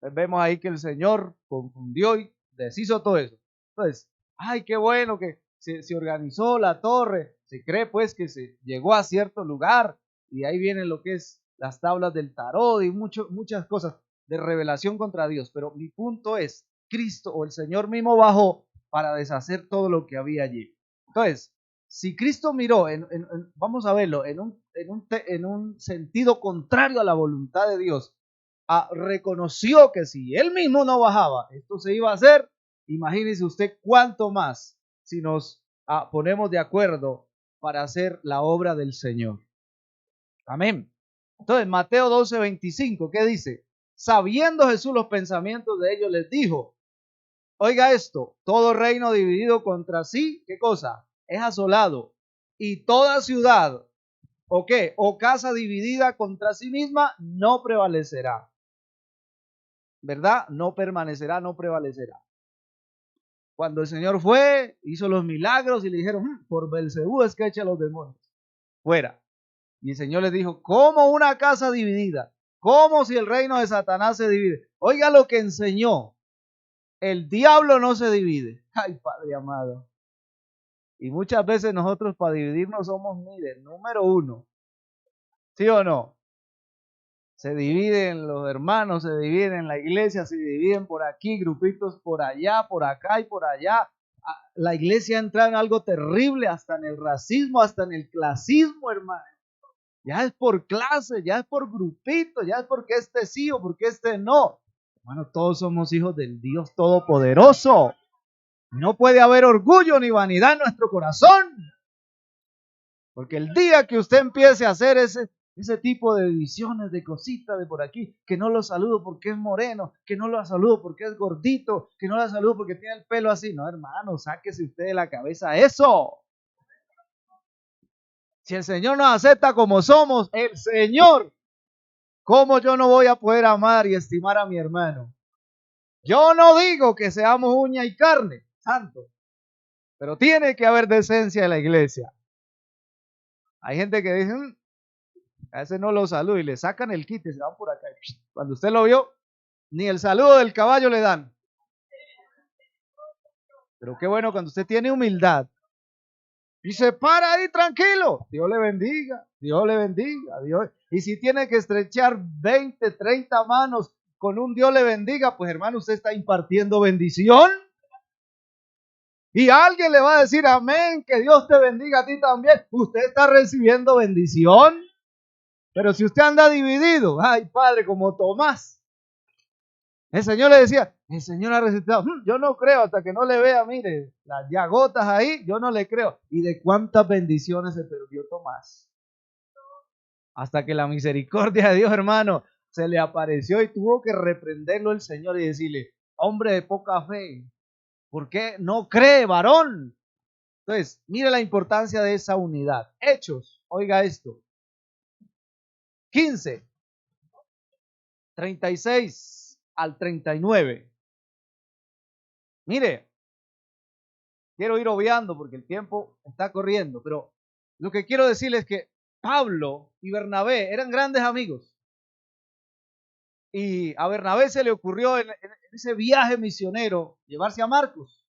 Vemos ahí que el Señor confundió y deshizo todo eso. Entonces, ay, qué bueno que se organizó la torre. Se cree pues que se llegó a cierto lugar y ahí vienen lo que es las tablas del tarot y muchas cosas de revelación contra Dios. Pero mi punto es, Cristo o el Señor mismo bajó para deshacer todo lo que había allí. Entonces, si Cristo miró, vamos a verlo, en un sentido contrario a la voluntad de Dios, reconoció que si Él mismo no bajaba, esto se iba a hacer, imagínese usted cuánto más si nos ponemos de acuerdo para hacer la obra del Señor. Amén. Entonces, Mateo 12:25, ¿qué dice? Sabiendo Jesús los pensamientos de ellos, les dijo, oiga esto, todo reino dividido contra sí, ¿qué cosa? Es asolado. Y toda ciudad, ¿o qué? O casa dividida contra sí misma, no prevalecerá. ¿Verdad? No permanecerá, no prevalecerá. Cuando el Señor fue, hizo los milagros y le dijeron, por Belcebú es que echa a los demonios. Fuera. Y el Señor les dijo, ¿cómo una casa dividida? ¿Cómo si el reino de Satanás se divide? Oiga lo que enseñó. El diablo no se divide. Ay, Padre amado. Y muchas veces nosotros para dividirnos somos, mire, número uno. ¿Sí o no? Se dividen los hermanos, se dividen en la iglesia, se dividen por aquí, grupitos por allá, por acá y por allá. La iglesia entra en algo terrible, hasta en el racismo, hasta en el clasismo, hermano. Ya es por clase, ya es por grupito, ya es porque este sí o porque este no. Hermano, todos somos hijos del Dios Todopoderoso. No puede haber orgullo ni vanidad en nuestro corazón. Porque el día que usted empiece a hacer ese tipo de divisiones, de cositas de por aquí, que no lo saludo porque es moreno, que no lo saludo porque es gordito, que no lo saludo porque tiene el pelo así. No, hermano, sáquese usted de la cabeza eso. Si el Señor nos acepta como somos, el Señor, ¿cómo yo no voy a poder amar y estimar a mi hermano? Yo no digo que seamos uña y carne, santo, pero tiene que haber decencia en la iglesia. Hay gente que dice, a ese no lo saludo y le sacan el kit y se van por acá. Cuando usted lo vio, ni el saludo del caballo le dan. Pero qué bueno cuando usted tiene humildad y se para ahí tranquilo. Dios le bendiga, Dios le bendiga. Dios. Y si tiene que estrechar 20, 30 manos con un Dios le bendiga, pues hermano, usted está impartiendo bendición. Y alguien le va a decir amén, que Dios te bendiga a ti también. Usted está recibiendo bendición. Pero si usted anda dividido, ay Padre, como Tomás. El Señor le decía, el Señor ha resucitado. Yo no creo hasta que no le vea, mire, las llagotas ahí, yo no le creo. ¿Y de cuántas bendiciones se perdió Tomás? Hasta que la misericordia de Dios, hermano, se le apareció y tuvo que reprenderlo el Señor y decirle, hombre de poca fe, ¿por qué no cree, varón? Entonces, mire la importancia de esa unidad. Hechos, oiga esto. 15, 36 al 39. Mire, quiero ir obviando porque el tiempo está corriendo, pero lo que quiero decirles es que Pablo y Bernabé eran grandes amigos. Y a Bernabé se le ocurrió en ese viaje misionero llevarse a Marcos.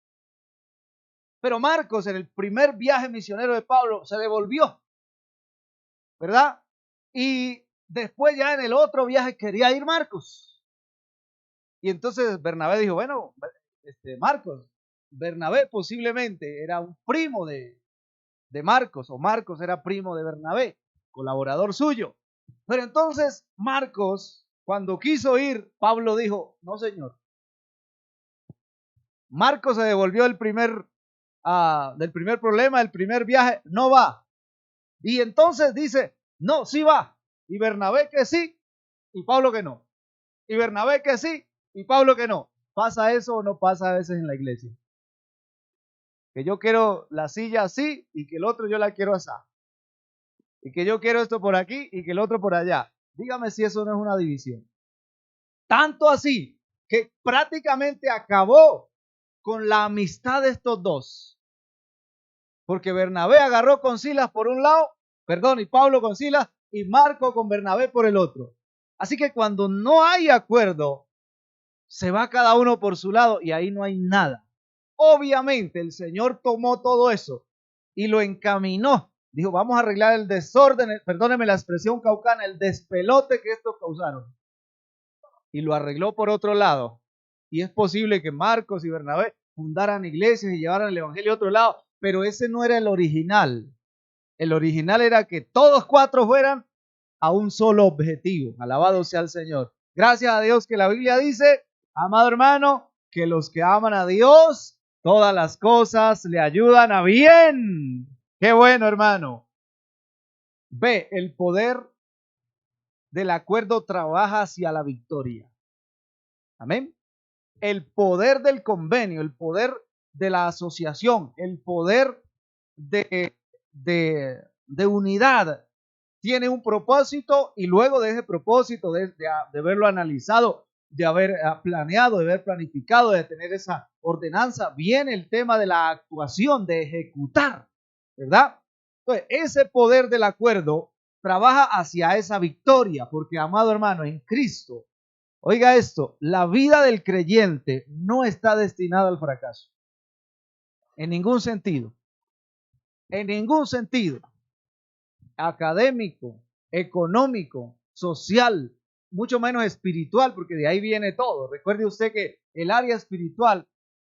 Pero Marcos en el primer viaje misionero de Pablo se devolvió, ¿verdad? Y después ya en el otro viaje quería ir Marcos. Y entonces Bernabé dijo, bueno, Marcos, Bernabé posiblemente era un primo de Marcos, o Marcos era primo de Bernabé, colaborador suyo. Pero entonces Marcos, cuando quiso ir, Pablo dijo, no señor. Marcos se devolvió del primer problema, del primer viaje, no va. Y entonces dice, no, sí va. Y Bernabé que sí, y Pablo que no. Y Bernabé que sí, y Pablo que no. ¿Pasa eso o no pasa a veces en la iglesia? Que yo quiero la silla así y que el otro yo la quiero así. Y que yo quiero esto por aquí y que el otro por allá. Dígame si eso no es una división. Tanto así que prácticamente acabó con la amistad de estos dos. Porque Bernabé agarró con Silas por un lado, y Pablo con Silas, y Marco con Bernabé por el otro. Así que cuando no hay acuerdo, se va cada uno por su lado y ahí no hay nada. Obviamente el Señor tomó todo eso y lo encaminó. Dijo, vamos a arreglar el desorden, perdóneme la expresión caucana, el despelote que estos causaron. Y lo arregló por otro lado. Y es posible que Marcos y Bernabé fundaran iglesias y llevaran el evangelio a otro lado. pero ese no era el original. El original era que todos cuatro fueran a un solo objetivo. Alabado sea el Señor. Gracias a Dios que la Biblia dice, amado hermano, que los que aman a Dios, todas las cosas le ayudan a bien. Qué bueno, hermano. Ve, el poder del acuerdo trabaja hacia la victoria. Amén. El poder del convenio, el poder de la asociación, el poder de unidad tiene un propósito, y luego de ese propósito, de haberlo analizado, de haber planeado, de haber planificado, de tener esa ordenanza, viene el tema de la actuación, de ejecutar, ¿verdad? Entonces, ese poder del acuerdo trabaja hacia esa victoria, porque, amado hermano, en Cristo, oiga esto, la vida del creyente no está destinada al fracaso, en ningún sentido, académico, económico, social, mucho menos espiritual, porque de ahí viene todo. Recuerde usted que el área espiritual,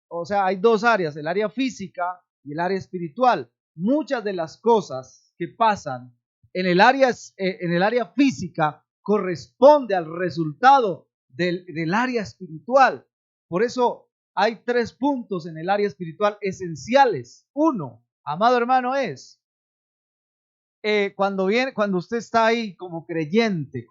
o sea, hay dos áreas, el área física y el área espiritual. Muchas de las cosas que pasan en el área física corresponde al resultado del área espiritual. Por eso hay 3 puntos en el área espiritual esenciales. Uno, amado hermano, es cuando usted está ahí como creyente,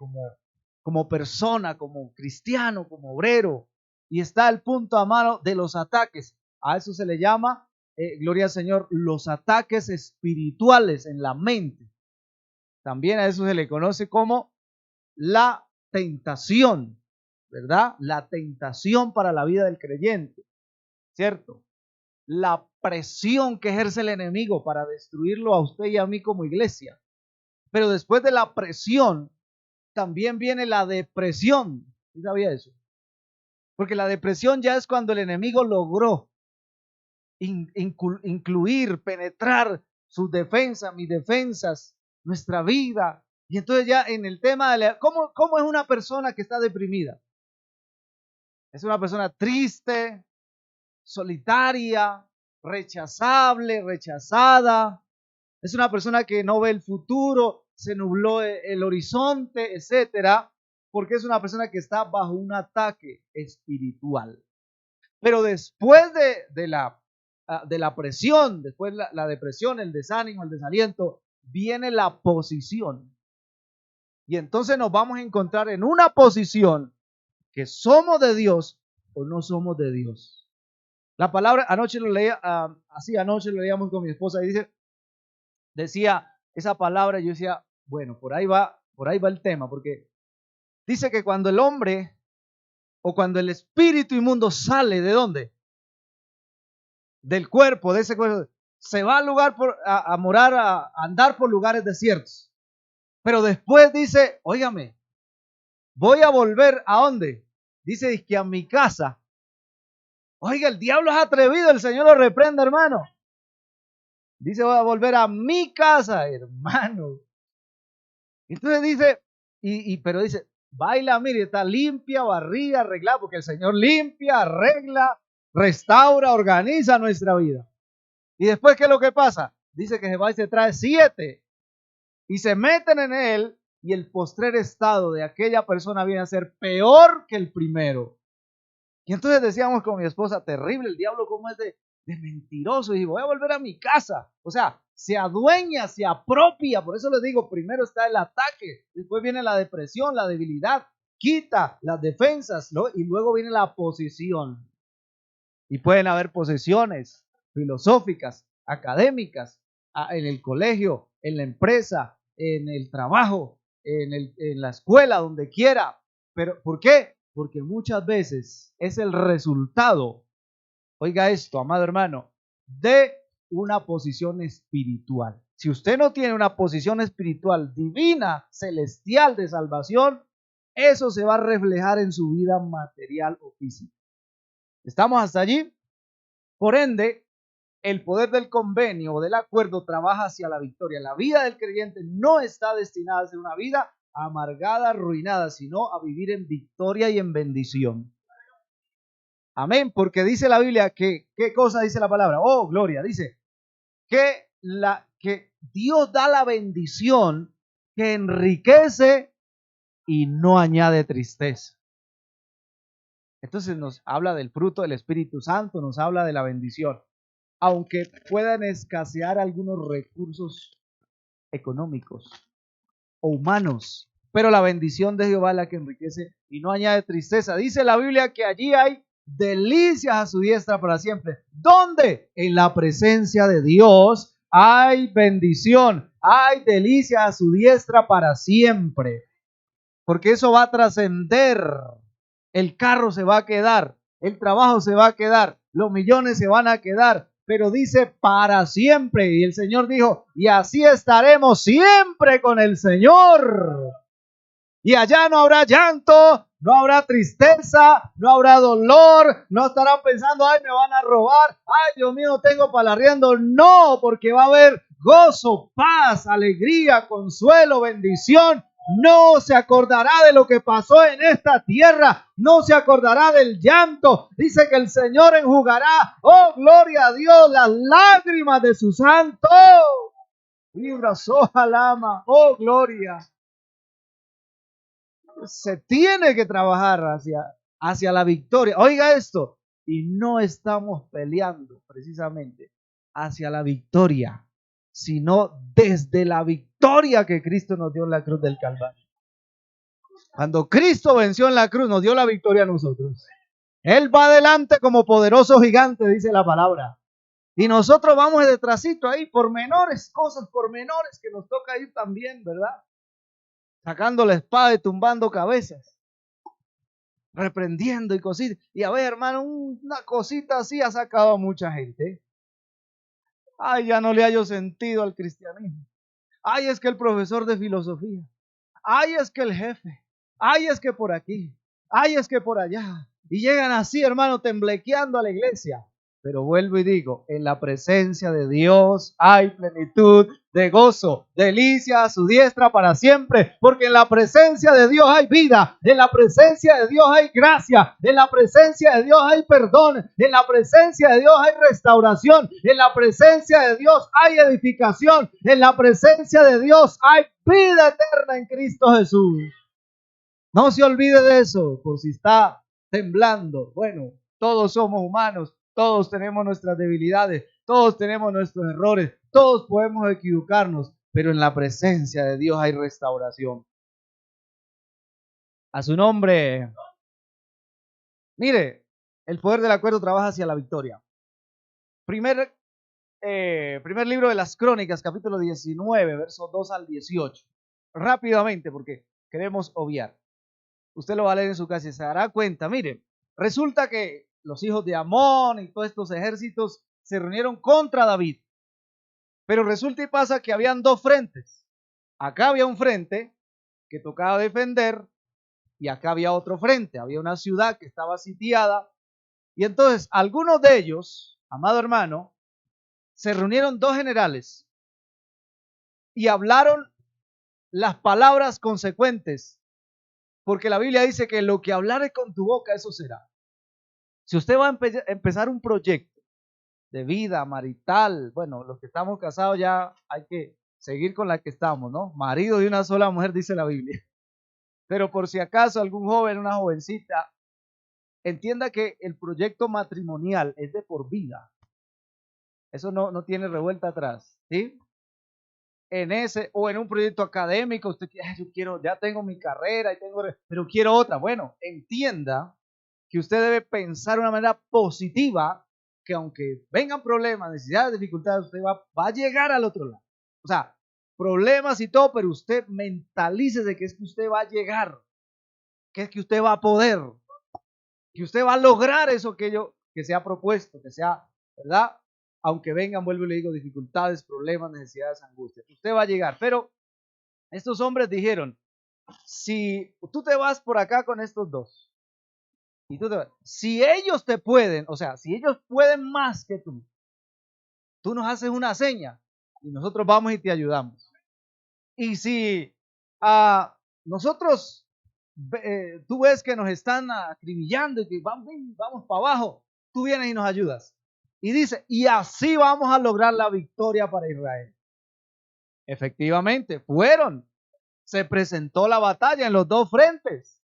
como persona, como cristiano, como obrero, y está al punto, amado, de los ataques. A eso se le llama, gloria al Señor, los ataques espirituales en la mente. También a eso se le conoce como la tentación, ¿verdad? La tentación para la vida del creyente, ¿cierto? La presión que ejerce el enemigo para destruirlo a usted y a mí como iglesia. Pero después de la presión, también viene la depresión. ¿Sí sabía eso? Porque la depresión ya es cuando el enemigo logró incluir, penetrar sus defensas, mis defensas, nuestra vida. Y entonces ya en el tema de ¿cómo es una persona que está deprimida? Es una persona triste, solitaria, rechazable, rechazada. Es una persona que no ve el futuro, se nubló el horizonte, etcétera, porque es una persona que está bajo un ataque espiritual. Pero después de la presión, después la depresión, el desánimo, el desaliento, viene la posición. Y entonces nos vamos a encontrar en una posición que somos de Dios o no somos de Dios. La palabra, anoche lo leíamos con mi esposa y decía esa palabra, yo decía, bueno, por ahí va el tema, porque dice que cuando el hombre o cuando el espíritu inmundo sale, ¿de dónde? Del cuerpo, de ese cuerpo, se va al lugar a morar, a andar por lugares desiertos. Pero después dice, óigame, voy a volver ¿a dónde? Dice que a mi casa. Oiga, el diablo es atrevido, el Señor lo reprenda, hermano. Dice, voy a volver a mi casa, hermano. Entonces dice, pero dice, baila, mire, está limpia, barrida, arreglada, porque el Señor limpia, arregla, restaura, organiza nuestra vida. Y después, ¿qué es lo que pasa? Dice que se va y se trae 7 y se meten en él, y el postrer estado de aquella persona viene a ser peor que el primero. Y entonces decíamos con mi esposa, terrible, el diablo como es de mentiroso, y voy a volver a mi casa. O sea, se adueña, se apropia. Por eso les digo, primero está el ataque, después viene la depresión, la debilidad, quita las defensas, ¿no? Y luego viene la posesión. Y pueden haber posesiones filosóficas, académicas, en el colegio, en la empresa, en el trabajo, en la escuela, donde quiera. Pero ¿por qué? Porque muchas veces es el resultado, oiga esto, amado hermano, de una posición espiritual. Si usted no tiene una posición espiritual divina, celestial, de salvación, eso se va a reflejar en su vida material o física. ¿Estamos hasta allí? Por ende, el poder del convenio o del acuerdo trabaja hacia la victoria. La vida del creyente no está destinada a ser una vida amargada, arruinada, sino a vivir en victoria y en bendición. Amén, porque dice la Biblia que, ¿qué cosa dice la palabra? Oh, gloria, dice que Dios da la bendición que enriquece y no añade tristeza. Entonces nos habla del fruto del Espíritu Santo, nos habla de la bendición. Aunque puedan escasear algunos recursos económicos o humanos, pero la bendición de Jehová es la que enriquece y no añade tristeza. Dice la Biblia que allí hay delicias a su diestra para siempre. ¿Dónde? En la presencia de Dios hay bendición, hay delicias a su diestra para siempre, porque eso va a trascender. El carro se va a quedar, el trabajo se va a quedar, los millones se van a quedar, pero dice para siempre. Y el Señor dijo, y así estaremos siempre con el Señor. Y allá no habrá llanto, no habrá tristeza, no habrá dolor, no estarán pensando, ay, me van a robar, ay, Dios mío, no tengo para el arriendo. No, porque va a haber gozo, paz, alegría, consuelo, bendición. No se acordará de lo que pasó en esta tierra, no se acordará del llanto. Dice que el Señor enjugará, oh gloria a Dios, las lágrimas de su santo. Libra soja lama, oh gloria. Se tiene que trabajar hacia la victoria. Oiga esto, y no estamos peleando precisamente hacia la victoria, sino desde la victoria que Cristo nos dio en la cruz del Calvario. Cuando Cristo venció en la cruz, nos dio la victoria a nosotros. Él va adelante como poderoso gigante, dice la palabra. Y nosotros vamos detrásito ahí por menores cosas, por menores que nos toca ir también, ¿verdad? Sacando la espada y tumbando cabezas, reprendiendo y cositas. Y a ver, hermano, una cosita así ha sacado a mucha gente. Ay, ya no le hallo sentido al cristianismo. Ay, es que el profesor de filosofía. Ay, es que el jefe. Ay, es que por aquí. Ay, es que por allá. Y llegan así, hermano, temblequeando a la iglesia. Pero vuelvo y digo, en la presencia de Dios hay plenitud de gozo, delicia a su diestra para siempre, porque en la presencia de Dios hay vida, en la presencia de Dios hay gracia, en la presencia de Dios hay perdón, en la presencia de Dios hay restauración, en la presencia de Dios hay edificación, en la presencia de Dios hay vida eterna en Cristo Jesús. No se olvide de eso, por si está temblando. Bueno, todos somos humanos, todos tenemos nuestras debilidades, todos tenemos nuestros errores, todos podemos equivocarnos, pero en la presencia de Dios hay restauración. A su nombre. Mire, el poder del acuerdo trabaja hacia la victoria. Primer libro de las Crónicas, capítulo 19, versos 2 al 18. Rápidamente, porque queremos obviar. Usted lo va a leer en su casa y se dará cuenta. Mire, resulta que los hijos de Amón y todos estos ejércitos se reunieron contra David. Pero resulta y pasa que habían dos frentes. Acá había un frente que tocaba defender y acá había otro frente. Había una ciudad que estaba sitiada. Y entonces algunos de ellos, amado hermano, se reunieron dos generales y hablaron las palabras consecuentes. Porque la Biblia dice que lo que hablares con tu boca, eso será. Si usted va a empezar un proyecto de vida marital, bueno, los que estamos casados ya hay que seguir con la que estamos, ¿no? Marido de una sola mujer, dice la Biblia. Pero por si acaso algún joven, una jovencita, entienda que el proyecto matrimonial es de por vida. Eso no tiene revuelta atrás, ¿sí? En ese o en un proyecto académico, usted yo quiero, ya tengo mi carrera y pero quiero otra. Bueno, entienda que usted debe pensar de una manera positiva, que aunque vengan problemas, necesidades, dificultades, usted va a llegar al otro lado. O sea, problemas y todo, pero usted mentalice de que es que usted va a llegar, que es que usted va a poder, que usted va a lograr eso que se ha propuesto, que sea, ¿verdad? Aunque vengan, vuelvo y le digo, dificultades, problemas, necesidades, angustias. Usted va a llegar. Pero estos hombres dijeron, si tú te vas por acá con estos dos, y tú te vas, si ellos te pueden, o sea, si ellos pueden más que tú nos haces una seña y nosotros vamos y te ayudamos. Y si nosotros, tú ves que nos están acribillando y que vamos para abajo, tú vienes y nos ayudas. Y dice, y así vamos a lograr la victoria para Israel. Efectivamente, se presentó la batalla en los dos frentes.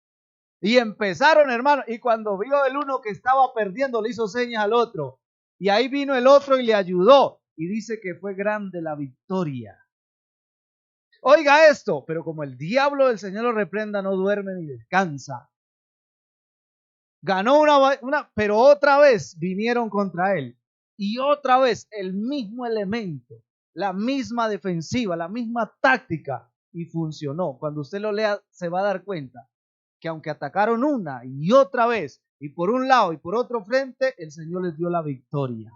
Y empezaron, hermano, y cuando vio el uno que estaba perdiendo, le hizo señas al otro. Y ahí vino el otro y le ayudó. Y dice que fue grande la victoria. Oiga esto, pero como el diablo del Señor lo reprenda, no duerme ni descansa. Ganó pero otra vez vinieron contra él. Y otra vez el mismo elemento, la misma defensiva, la misma táctica. Y funcionó. Cuando usted lo lea, se va a dar cuenta que aunque atacaron una y otra vez, y por un lado y por otro frente, el Señor les dio la victoria.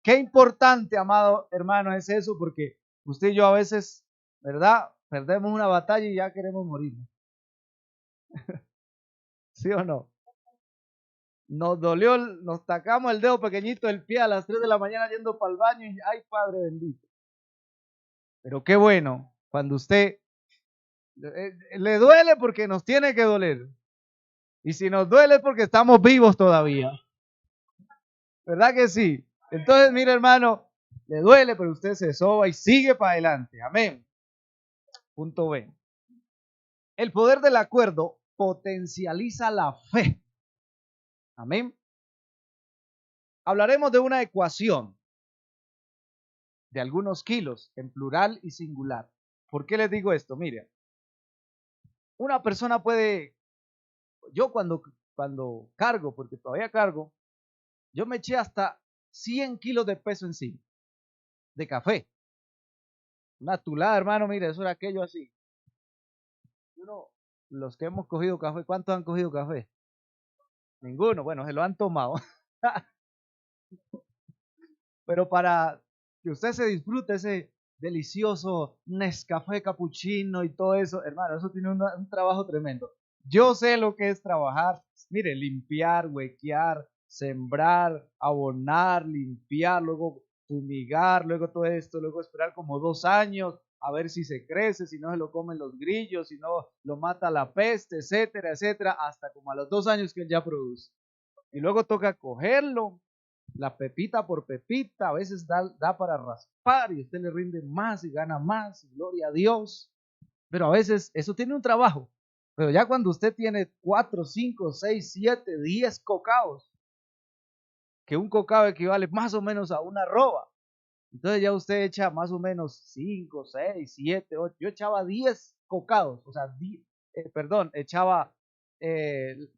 Qué importante, amado hermano, es eso, porque usted y yo a veces, ¿verdad? Perdemos una batalla y ya queremos morir. ¿Sí o no? Nos dolió, nos tacamos el dedo pequeñito del pie a las 3 de la mañana yendo para el baño y ¡ay, Padre bendito! Pero qué bueno, cuando usted le duele porque nos tiene que doler. Y si nos duele es porque estamos vivos todavía. ¿Verdad que sí? Entonces, mire hermano, le duele, pero usted se soba y sigue para adelante. Amén. Punto B. El poder del acuerdo potencializa la fe. Amén. Hablaremos de una ecuación de algunos kilos en plural y singular. ¿Por qué les digo esto? Mire, una persona puede, yo cuando cargo, porque todavía cargo, yo me eché hasta 100 kilos de peso encima, de café. Una tulada, hermano, mire, eso era aquello así. Uno, los que hemos cogido café, ¿cuántos han cogido café? Ninguno, bueno, se lo han tomado. Pero para que usted se disfrute ese delicioso Nescafé cappuccino y todo eso, hermano, eso tiene un trabajo tremendo. Yo sé lo que es trabajar, mire, limpiar, huequear, sembrar, abonar, limpiar, luego fumigar, luego todo esto, luego esperar como 2 años a ver si se crece, si no se lo comen los grillos, si no lo mata la peste, etcétera, etcétera, hasta como a los 2 años que él ya produce. Y luego toca cogerlo, la pepita por pepita, a veces da para raspar y usted le rinde más y gana más, gloria a Dios. Pero a veces eso tiene un trabajo. Pero ya cuando usted tiene 4, 5, 6, 7, 10 cocaos, que un cocao equivale más o menos a una arroba, entonces ya usted echa más o menos 5, 6, 7, 8. Yo echaba 10 cocados, o sea, echaba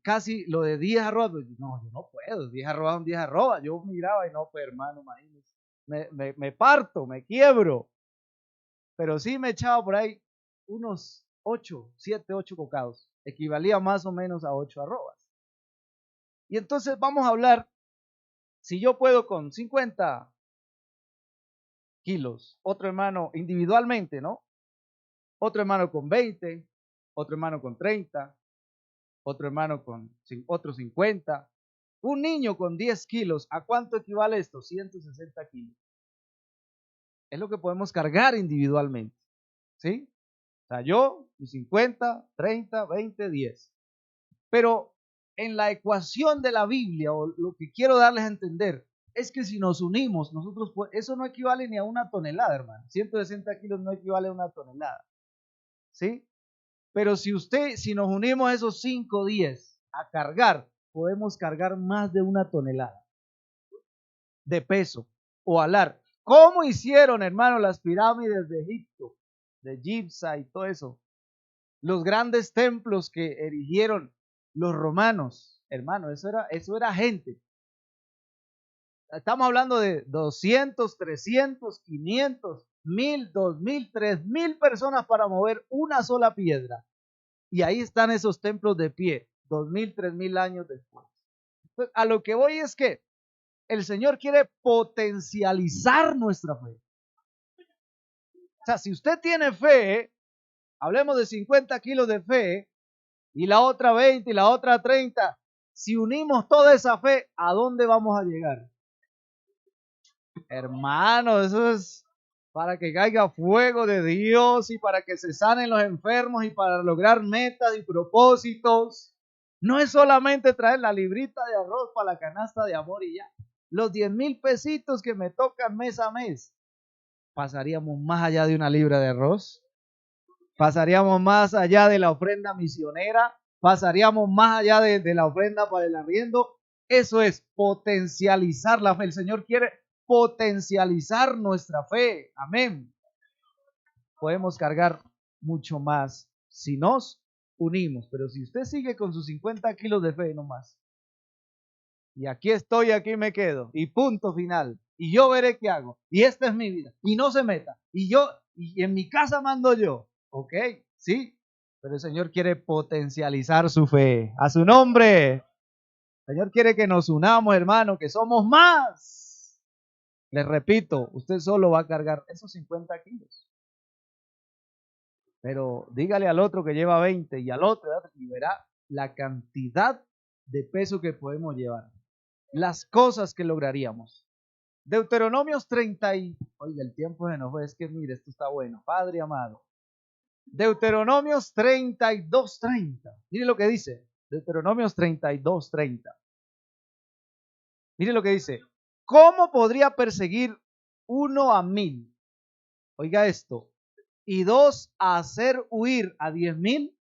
casi lo de 10 arrobas. No, yo no puedo, 10 arrobas son 10 arrobas. Yo miraba y no, pues hermano, imagínese, me parto, me quiebro. Pero sí me echaba por ahí unos 8, 7, 8 cocados. Equivalía más o menos a 8 arrobas. Y entonces vamos a hablar, si yo puedo con 50 kilos, otro hermano individualmente, ¿no? Otro hermano con 20, otro hermano con 30, otro hermano con otro 50, un niño con 10 kilos, ¿a cuánto equivale esto? 160 kilos. Es lo que podemos cargar individualmente, ¿sí? O sea, yo, mis 50, 30, 20, 10. Pero en la ecuación de la Biblia, o lo que quiero darles a entender, es que si nos unimos, nosotros, eso no equivale ni a una tonelada, hermano. 160 kilos no equivale a una tonelada, ¿sí? Pero si nos unimos esos 5, 10 a cargar, podemos cargar más de una tonelada de peso o alar. ¿Cómo hicieron, hermano, las pirámides de Egipto, de Giza y todo eso? Los grandes templos que erigieron los romanos, hermano, eso era gente. Estamos hablando de 200, 300, 500, 1000, 2000, 3000 personas para mover una sola piedra. Y ahí están esos templos de pie, 2000, 3000 años después. Entonces, a lo que voy es que el Señor quiere potencializar nuestra fe. O sea, si usted tiene fe, hablemos de 50 kilos de fe, y la otra 20 y la otra 30, si unimos toda esa fe, ¿a dónde vamos a llegar? Hermano, eso es para que caiga fuego de Dios y para que se sanen los enfermos y para lograr metas y propósitos. No es solamente traer la librita de arroz para la canasta de amor y ya. los 10,000 pesitos que me tocan mes a mes, pasaríamos más allá de una libra de arroz, pasaríamos más allá de la ofrenda misionera, pasaríamos más allá de la ofrenda para el arriendo. Eso es potencializar la fe. El Señor quiere potencializar nuestra fe. Amén. Podemos cargar mucho más si nos unimos, pero si usted sigue con sus 50 kilos de fe nomás, y aquí estoy, aquí me quedo, y punto final, y yo veré qué hago, y esta es mi vida, y no se meta, y en mi casa mando yo, ok, sí, pero el Señor quiere potencializar su fe, a su nombre. El Señor quiere que nos unamos, hermano, que somos más. Les repito, usted solo va a cargar esos 50 kilos. Pero dígale al otro que lleva 20 y al otro, y verá la cantidad de peso que podemos llevar. Las cosas que lograríamos. Deuteronomios 30 oiga, el tiempo se nos fue, es que mire, esto está bueno, Padre amado. Deuteronomios 32:30. Mire lo que dice. Deuteronomios 32:30. Mire lo que dice. ¿Cómo podría perseguir 1 a 1000? Oiga esto. Y 2 a hacer huir a 10,000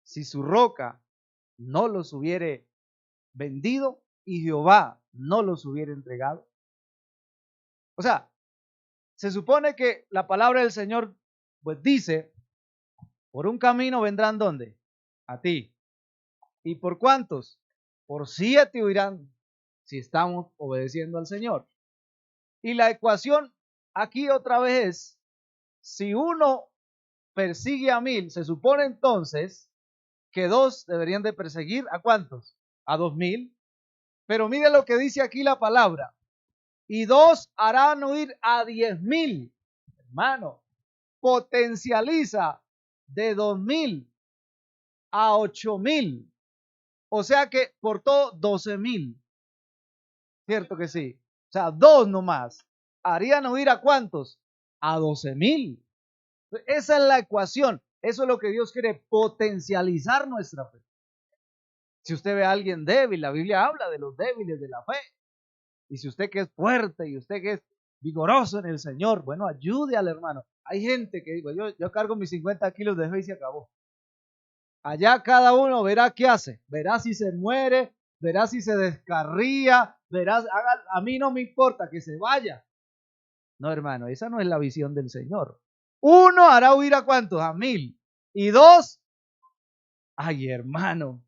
si su roca no los hubiere vendido y Jehová no los hubiera entregado. O sea, se supone que la palabra del Señor pues dice, por un camino vendrán ¿dónde? A ti. ¿Y por cuántos? Por 7 huirán si estamos obedeciendo al Señor. Y la ecuación aquí otra vez es, si uno persigue a 1000, se supone entonces que 2 deberían de perseguir ¿a cuántos? A 2000. Pero mire lo que dice aquí la palabra. Y 2 harán huir a 10,000. Hermano, potencializa de 2,000 a 8,000. O sea que por todo 12,000. ¿Cierto que sí? O sea, 2 nomás. ¿Harían huir a cuántos? A 12,000. Esa es la ecuación. Eso es lo que Dios quiere, potencializar nuestra fe. Si usted ve a alguien débil, la Biblia habla de los débiles de la fe. Y si usted que es fuerte y usted que es vigoroso en el Señor, bueno, ayude al hermano. Hay gente que digo, yo cargo mis 50 kilos de fe y se acabó. Allá cada uno verá qué hace, verá si se muere, verá si se descarría, verá, a mí no me importa que se vaya. No, hermano, esa no es la visión del Señor. Uno hará huir a cuántos, a 1000. Y 2, ay hermano,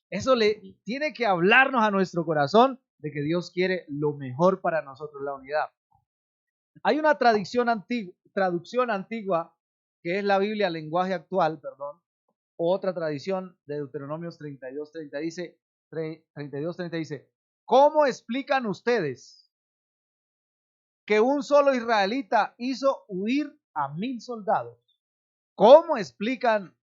eso le tiene que hablarnos a nuestro corazón de que Dios quiere lo mejor para nosotros, la unidad. Hay una traducción antigua que es la Biblia, lenguaje actual, perdón. Otra tradición de Deuteronomios 32:30 dice, 32:30 dice, ¿cómo explican ustedes que un solo israelita hizo huir a 1000 soldados? ¿Cómo explican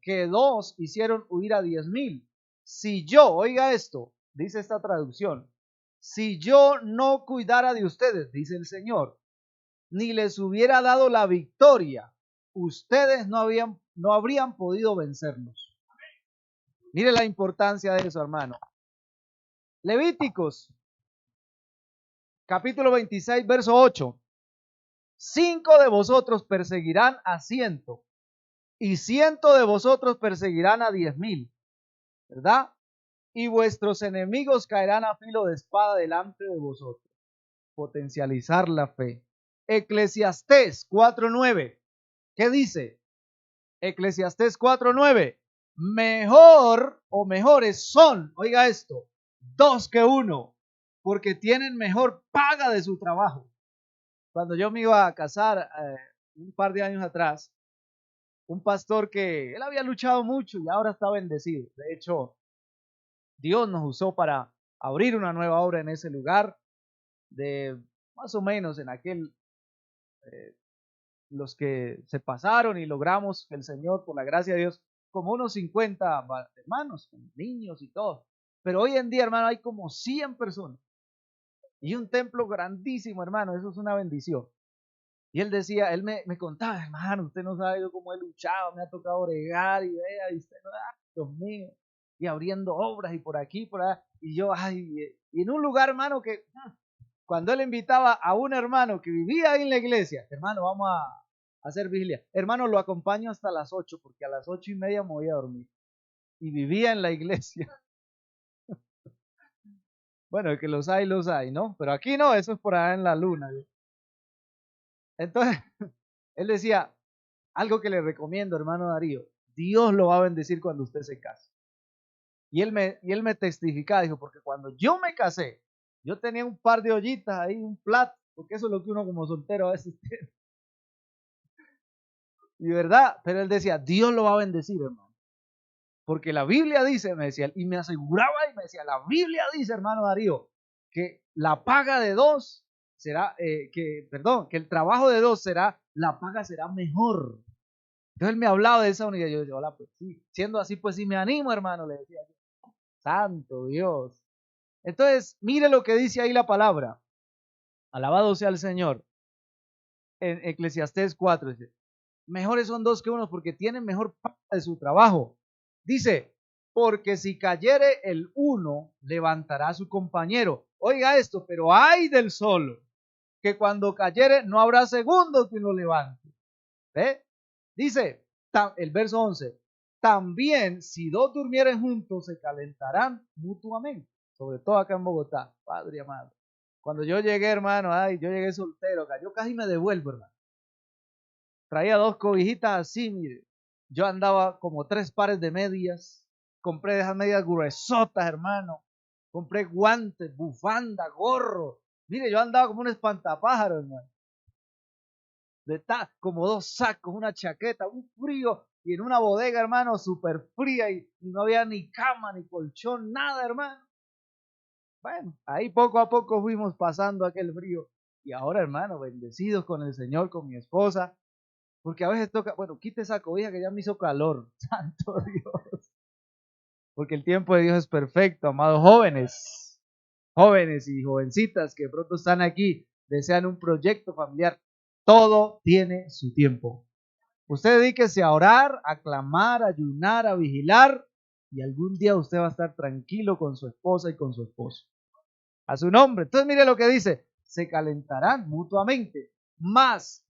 que 2 hicieron huir a 10,000? Si yo, oiga esto, dice esta traducción, si yo no cuidara de ustedes, dice el Señor, ni les hubiera dado la victoria, ustedes no habrían podido vencernos. Mire la importancia de eso, hermano. Levíticos, capítulo 26, verso 8. 5 de vosotros perseguirán a 100, y 100 de vosotros perseguirán a 10,000, ¿verdad? Y vuestros enemigos caerán a filo de espada delante de vosotros. Potencializar la fe. Eclesiastés 4:9. ¿Qué dice? Eclesiastés 4:9. Mejor o mejores son, oiga esto, 2 que 1, porque tienen mejor paga de su trabajo. Cuando yo me iba a casar un par de años atrás, un pastor que él había luchado mucho y ahora está bendecido. De hecho, Dios nos usó para abrir una nueva obra en ese lugar, de más o menos en aquel, los que se pasaron y logramos que el Señor, por la gracia de Dios, como unos 50 hermanos, niños y todo. Pero hoy en día, hermano, hay como 100 personas. Y un templo grandísimo, hermano, eso es una bendición. Y él decía, él me contaba, hermano, usted no sabe cómo he luchado, me ha tocado bregar y vea, y usted no, Dios mío. y abriendo obras y por aquí, por allá. Y yo, y en un lugar, hermano, que cuando él invitaba a un hermano que vivía ahí en la iglesia, hermano, vamos a hacer vigilia. Hermano, lo acompaño hasta las 8, porque a las 8:30 me voy a dormir. Y vivía en la iglesia. Bueno, que los hay, ¿no? Pero aquí no, eso es por allá en la luna. Entonces, él decía, algo que le recomiendo, hermano Darío, Dios lo va a bendecir cuando usted se case. Y él me testificaba, dijo, porque cuando yo me casé, yo tenía un par de ollitas ahí, un plato, porque eso es lo que uno como soltero a veces tiene. Y verdad, pero él decía, Dios lo va a bendecir, hermano. Porque la Biblia dice, me decía, y me aseguraba y me decía, la Biblia dice, hermano Darío, que la paga de dos será, que el trabajo de dos será, la paga será mejor. Entonces él me hablaba de esa unidad. Yo decía, hola, pues sí, siendo así, pues sí me animo, hermano, le decía yo. Santo Dios. Entonces, mire lo que dice ahí la palabra. Alabado sea el Señor. En Eclesiastés 4 dice, mejores son dos que uno porque tienen mejor paga de su trabajo. Dice, porque si cayere el uno, levantará a su compañero. Oiga esto, pero hay del solo, que cuando cayere no habrá segundo que lo levante. ¿Ve? Dice el verso 11, también si dos durmieren juntos se calentarán mutuamente, sobre todo acá en Bogotá, padre amado. Cuando yo llegué, hermano, yo llegué soltero, yo casi me devuelvo, hermano. Traía 2 cobijitas así, mire. Yo andaba como 3 pares de medias. Compré esas medias gruesotas, hermano. Compré guantes, bufanda, gorro. Mire, yo andaba como un espantapájaro, hermano. Como 2 sacos, una chaqueta, un frío. Y en una bodega, hermano, súper fría. Y no había ni cama, ni colchón, nada, hermano. Bueno, ahí poco a poco fuimos pasando aquel frío. Y ahora, hermano, bendecidos con el Señor, con mi esposa. Porque a veces toca, bueno, quite esa cobija que ya me hizo calor. Santo Dios. Porque el tiempo de Dios es perfecto, amados jóvenes. Jóvenes y jovencitas que pronto están aquí, desean un proyecto familiar. Todo tiene su tiempo. Usted dedíquese a orar, a clamar, a ayunar, a vigilar. Y algún día usted va a estar tranquilo con su esposa y con su esposo. A su nombre. Entonces mire lo que dice. Se calentarán mutuamente. Más.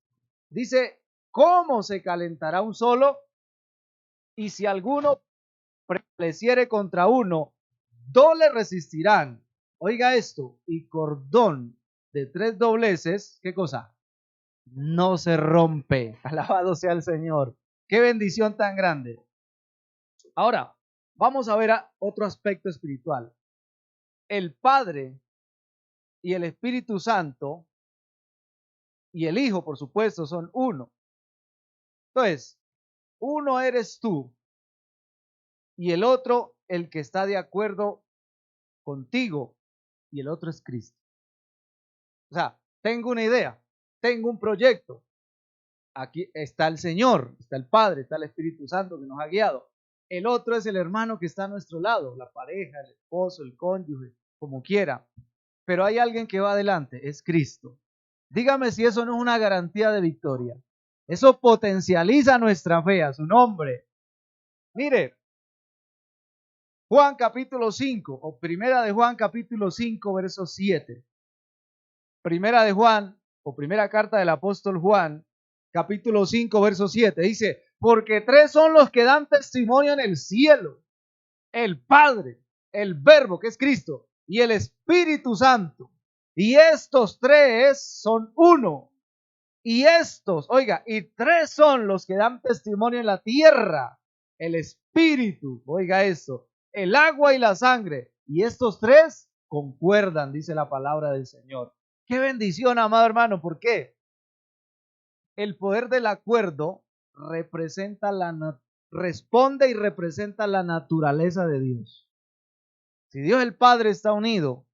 Dice, ¿cómo se calentará un solo? Y si alguno prevaleciere contra uno, dos le resistirán. Oiga esto, y cordón de 3 dobleces, ¿qué cosa? No se rompe. Alabado sea el Señor. Qué bendición tan grande. Ahora, vamos a ver otro aspecto espiritual. El Padre y el Espíritu Santo y el Hijo, por supuesto, son uno. Entonces, uno eres tú y el otro el que está de acuerdo contigo y el otro es Cristo. O sea, tengo una idea, tengo un proyecto. Aquí está el Señor, está el Padre, está el Espíritu Santo que nos ha guiado. El otro es el hermano que está a nuestro lado, la pareja, el esposo, el cónyuge, como quiera. Pero hay alguien que va adelante, es Cristo. Dígame si eso no es una garantía de victoria. Eso potencializa nuestra fe, a su nombre. Mire, Juan capítulo 5, o primera de Juan capítulo 5, verso 7. Primera de Juan, o primera carta del apóstol Juan, capítulo 5, verso 7. Dice, porque 3 son los que dan testimonio en el cielo. El Padre, el Verbo, que es Cristo, y el Espíritu Santo. Y estos 3 son uno. Y estos, oiga, y 3 son los que dan testimonio en la tierra. El Espíritu, oiga eso, el agua y la sangre. Y estos 3 concuerdan, dice la palabra del Señor. Qué bendición, amado hermano. ¿Por qué? El poder del acuerdo responde y representa la naturaleza de Dios. Si Dios el Padre está unido,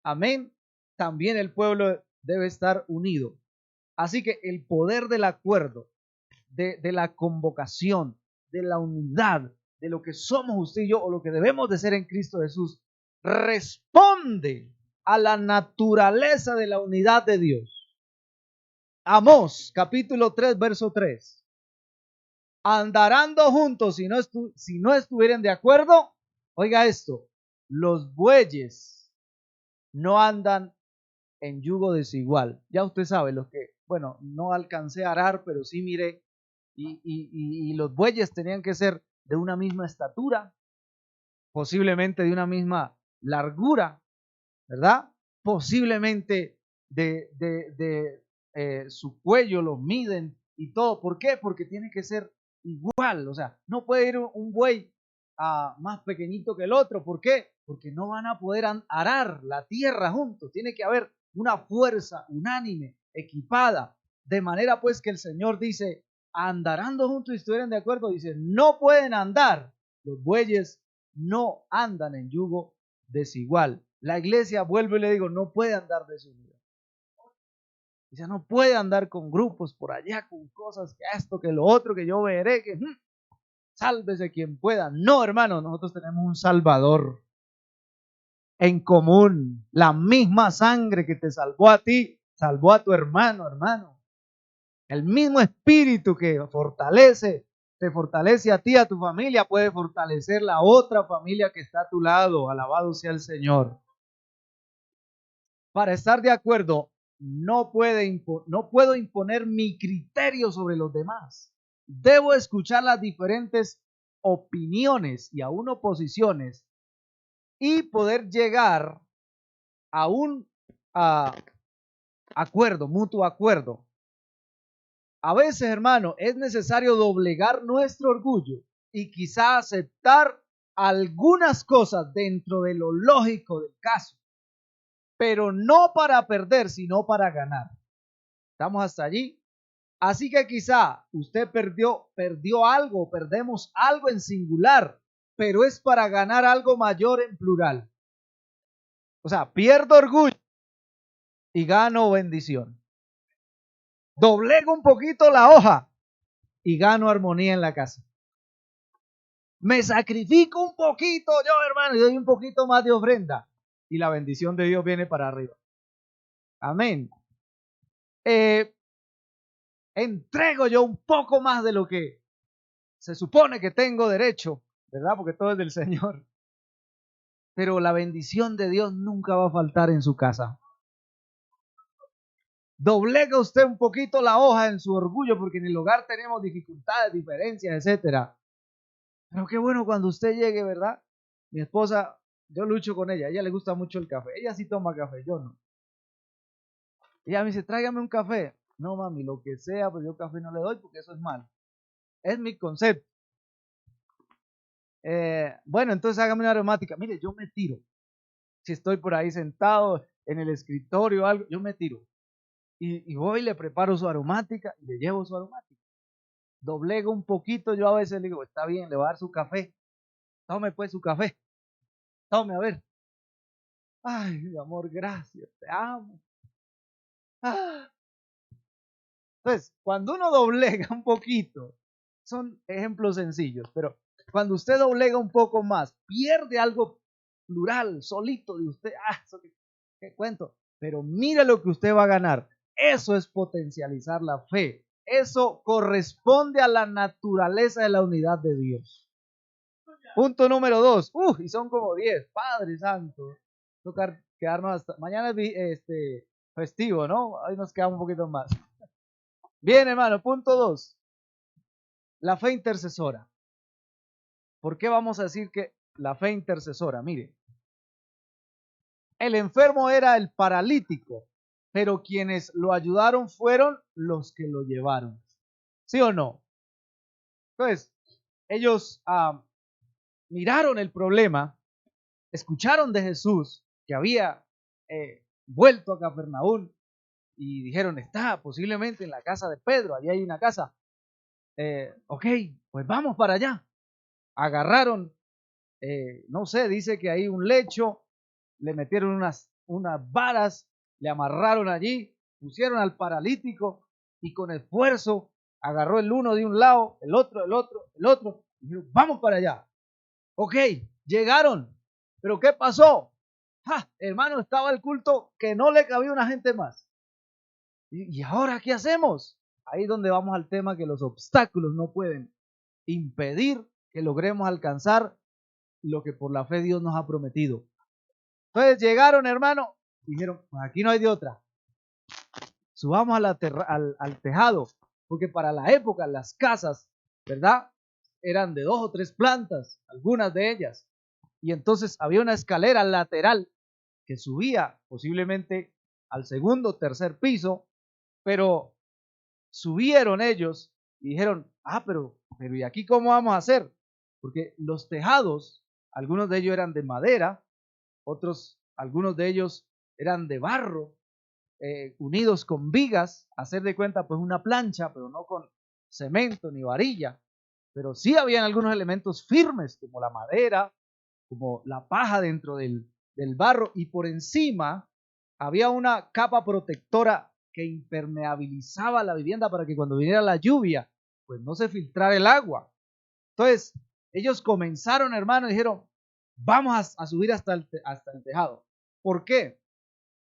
amén, también el pueblo debe estar unido. Así que el poder del acuerdo, de la convocación, de la unidad, de lo que somos usted y yo o lo que debemos de ser en Cristo Jesús, responde a la naturaleza de la unidad de Dios. Amós, capítulo 3, verso 3. Andarán dos juntos si no estuvieran de acuerdo, Oiga esto, los bueyes no andan en yugo desigual. Ya usted sabe, los que, bueno, no alcancé a arar, pero sí miré, y los bueyes tenían que ser de una misma estatura, posiblemente de una misma largura, ¿verdad? Posiblemente su cuello lo miden y todo. ¿Por qué? Porque tiene que ser igual. O sea, no puede ir un buey más pequeñito que el otro. ¿Por qué? Porque no van a poder arar la tierra juntos. Tiene que haber una fuerza unánime, equipada. De manera pues que el Señor dice, andarán juntos y estuvieran de acuerdo. Dice, no pueden andar. Los bueyes no andan en yugo desigual. La iglesia, vuelvo y le digo, no puede andar desunida. Dice, no puede andar con grupos por allá, con cosas, que esto, que lo otro, que yo veré, que sálvese quien pueda. No, hermano, nosotros tenemos un Salvador en común. La misma sangre que te salvó a ti, salvó a tu hermano, hermano. El mismo espíritu que te fortalece a ti, a tu familia, puede fortalecer la otra familia que está a tu lado. Alabado sea el Señor. Para estar de acuerdo, no puedo imponer mi criterio sobre los demás. Debo escuchar las diferentes opiniones y aún oposiciones y poder llegar a un acuerdo, mutuo acuerdo. A veces, hermano, es necesario doblegar nuestro orgullo y quizá aceptar algunas cosas dentro de lo lógico del caso, pero no para perder, sino para ganar. ¿Estamos hasta allí? Así que quizá usted perdió algo, perdemos algo en singular, pero es para ganar algo mayor en plural. O sea, pierdo orgullo y gano bendición. Doblego un poquito la hoja y gano armonía en la casa. Me sacrifico un poquito yo, hermano, y doy un poquito más de ofrenda y la bendición de Dios viene para arriba. Amén. Entrego yo un poco más de lo que se supone que tengo derecho, ¿verdad? Porque todo es del Señor. Pero la bendición de Dios nunca va a faltar en su casa. Doblega usted un poquito la hoja en su orgullo, porque en el hogar tenemos dificultades, diferencias, etcétera. Pero qué bueno cuando usted llegue, ¿verdad? Mi esposa, yo lucho con ella, a ella le gusta mucho el café. Ella sí toma café, yo no. Ella me dice, tráigame un café. No, mami, lo que sea, pues yo café no le doy porque eso es mal. Es mi concepto. Bueno, entonces hágame una aromática. Mire, yo me tiro. Si estoy por ahí sentado en el escritorio o algo, yo me tiro. Y voy y le preparo su aromática y le llevo su aromática. Doblego un poquito, yo a veces le digo, está bien, le voy a dar su café. Tome pues su café. Tome, a ver. Ay, mi amor, gracias, te amo. Ah. Entonces, cuando uno doblega un poquito, son ejemplos sencillos, pero cuando usted doblega un poco más, pierde algo plural, solito de usted. Eso qué cuento. Pero mire lo que usted va a ganar. Eso es potencializar la fe. Eso corresponde a la naturaleza de la unidad de Dios. Punto número 2. Y son como 10. Padre Santo. Tocar quedarnos hasta. Mañana es festivo, ¿no? Hoy nos quedamos un poquito más. Bien, hermano. Punto 2. La fe intercesora. ¿Por qué vamos a decir que la fe intercesora? Mire. El enfermo era el paralítico, pero quienes lo ayudaron fueron los que lo llevaron. ¿Sí o no? Entonces, ellos miraron el problema, escucharon de Jesús que había vuelto a Capernaum y dijeron, está posiblemente en la casa de Pedro, allí hay una casa. Ok, pues vamos para allá. Agarraron, no sé, dice que hay un lecho, le metieron unas varas, le amarraron allí, pusieron al paralítico y con esfuerzo agarró el uno de un lado, el otro, y dijeron, vamos para allá. Ok, llegaron, pero ¿qué pasó? Hermano, estaba el culto que no le cabía una gente más. ¿Y ahora qué hacemos? Ahí es donde vamos al tema que los obstáculos no pueden impedir que logremos alcanzar lo que por la fe Dios nos ha prometido. Entonces llegaron, hermano, dijeron, pues aquí no hay de otra. Subamos al tejado, porque para la época las casas, ¿verdad? Eran de 2 o 3 plantas, algunas de ellas. Y entonces había una escalera lateral que subía posiblemente al segundo o tercer piso, pero subieron ellos y dijeron, pero ¿y aquí cómo vamos a hacer? Porque los tejados, algunos de ellos eran de madera, algunos de ellos eran de barro, unidos con vigas, hacer de cuenta pues una plancha, pero no con cemento ni varilla, pero sí habían algunos elementos firmes como la madera, como la paja dentro del barro, y por encima había una capa protectora que impermeabilizaba la vivienda para que cuando viniera la lluvia pues no se filtrara el agua. Entonces ellos comenzaron, hermano, y dijeron, vamos a subir hasta el tejado. ¿Por qué?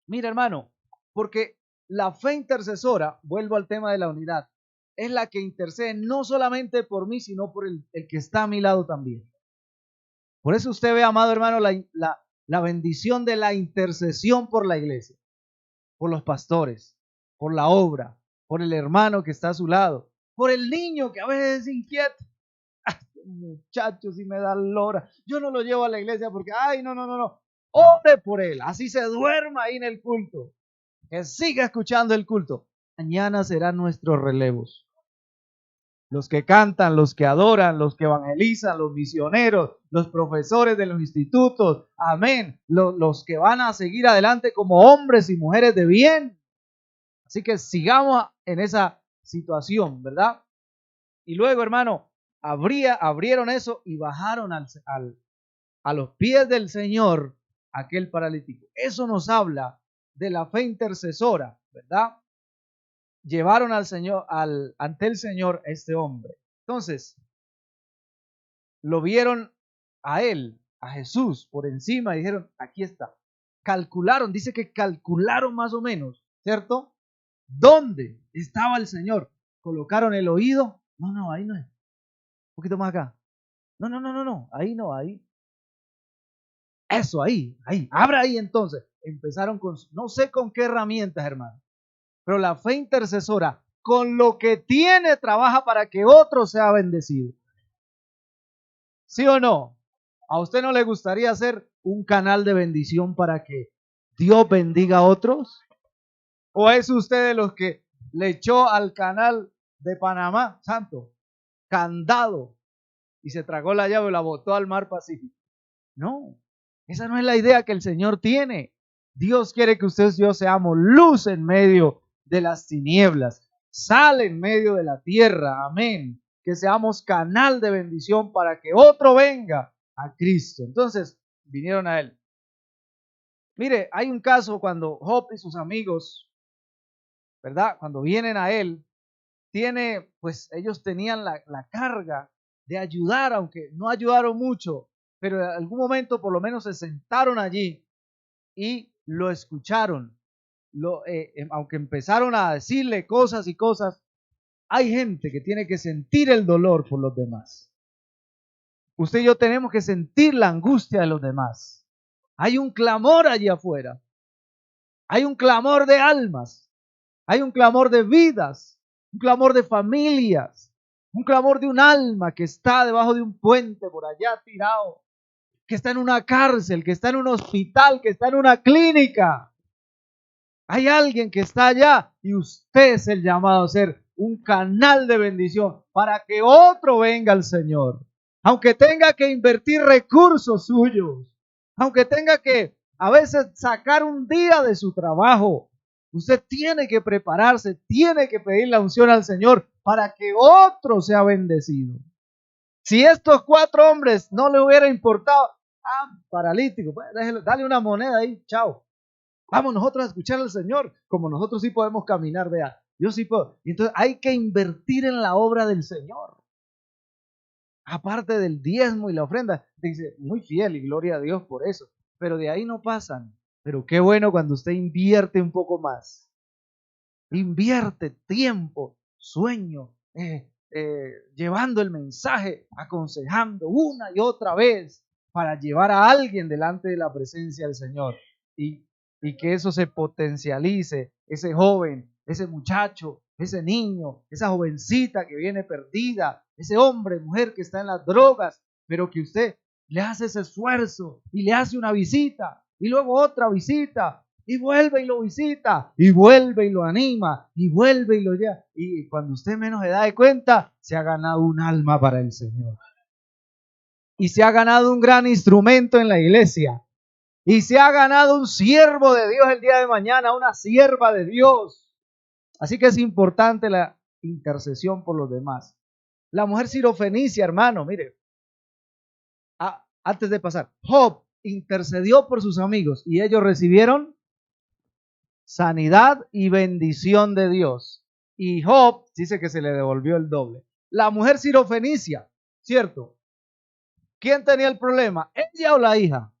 Mira, hermano, porque la fe intercesora, vuelvo al tema de la unidad, es la que intercede no solamente por mí, sino por el que está a mi lado también. Por eso usted ve, amado hermano, la bendición de la intercesión por la iglesia, por los pastores, por la obra, por el hermano que está a su lado, por el niño que a veces es inquieto. Muchacho, si me da lora, yo no lo llevo a la iglesia porque, no. Ore por él, así se duerma ahí en el culto, que siga escuchando el culto. Mañana serán nuestros relevos. Los que cantan, los que adoran, los que evangelizan, los misioneros, los profesores de los institutos, amén, los que van a seguir adelante como hombres y mujeres de bien. Así que sigamos en esa situación, ¿verdad? Y luego, hermano, abrieron eso y bajaron a los pies del Señor aquel paralítico. Eso nos habla de la fe intercesora, ¿verdad? Llevaron al Señor, ante el Señor este hombre. Entonces, lo vieron a él, a Jesús, por encima y dijeron, aquí está. Calcularon, dice que calcularon más o menos, ¿cierto? ¿Dónde estaba el Señor? ¿Colocaron el oído? No, ahí no es. Un poquito más acá. No, ahí no, ahí. Eso, ahí. Abra ahí entonces. Empezaron con, no sé con qué herramientas, hermano, pero la fe intercesora, con lo que tiene, trabaja para que otro sea bendecido. ¿Sí o no? ¿A usted no le gustaría ser un canal de bendición para que Dios bendiga a otros? ¿O es usted de los que le echó al canal de Panamá, santo, candado, y se tragó la llave y la botó al mar Pacífico? No, esa no es la idea que el Señor tiene. Dios quiere que usted y yo seamos luz en medio de las tinieblas, sal en medio de la tierra, amén. Que seamos canal de bendición para que otro venga a Cristo. Entonces, vinieron a él. Mire, hay un caso cuando Job y sus amigos, ¿verdad? Cuando vienen a él, pues ellos tenían la carga de ayudar, aunque no ayudaron mucho, pero en algún momento por lo menos se sentaron allí y lo escucharon. Aunque empezaron a decirle cosas y cosas, hay gente que tiene que sentir el dolor por los demás. Usted y yo tenemos que sentir la angustia de los demás. Hay un clamor allí afuera. Hay un clamor de almas. Hay un clamor de vidas. Un clamor de familias. Un clamor de un alma que está debajo de un puente por allá tirado. Que está en una cárcel, que está en un hospital, que está en una clínica. Hay alguien que está allá y usted es el llamado a ser un canal de bendición para que otro venga al Señor. Aunque tenga que invertir recursos suyos, aunque tenga que a veces sacar un día de su trabajo, usted tiene que prepararse, tiene que pedir la unción al Señor para que otro sea bendecido. Si estos 4 hombres no le hubiera importado, paralítico, pues, dale una moneda ahí, chao. Vamos nosotros a escuchar al Señor, como nosotros sí podemos caminar, vea, yo sí puedo. Y entonces hay que invertir en la obra del Señor. Aparte del diezmo y la ofrenda, dice, muy fiel y gloria a Dios por eso, pero de ahí no pasan. Pero qué bueno cuando usted invierte un poco más. Invierte tiempo, sueño, llevando el mensaje, aconsejando una y otra vez. para llevar a alguien delante de la presencia del Señor y que eso se potencialice, ese joven, ese muchacho, ese niño, esa jovencita que viene perdida, ese hombre, mujer que está en las drogas, pero que usted le hace ese esfuerzo y le hace una visita y luego otra visita y vuelve y lo visita y vuelve y lo anima y vuelve y lo lleva. Y cuando usted menos se da de cuenta, se ha ganado un alma para el Señor. Y se ha ganado un gran instrumento en la iglesia. Y se ha ganado un siervo de Dios el día de mañana, una sierva de Dios. Así que es importante la intercesión por los demás. La mujer sirofenicia, hermano, mire, antes de pasar, Job intercedió por sus amigos y ellos recibieron sanidad y bendición de Dios. Y Job dice que se le devolvió el doble. La mujer sirofenicia, ¿cierto? ¿Quién tenía el problema? ¿Ella o la hija?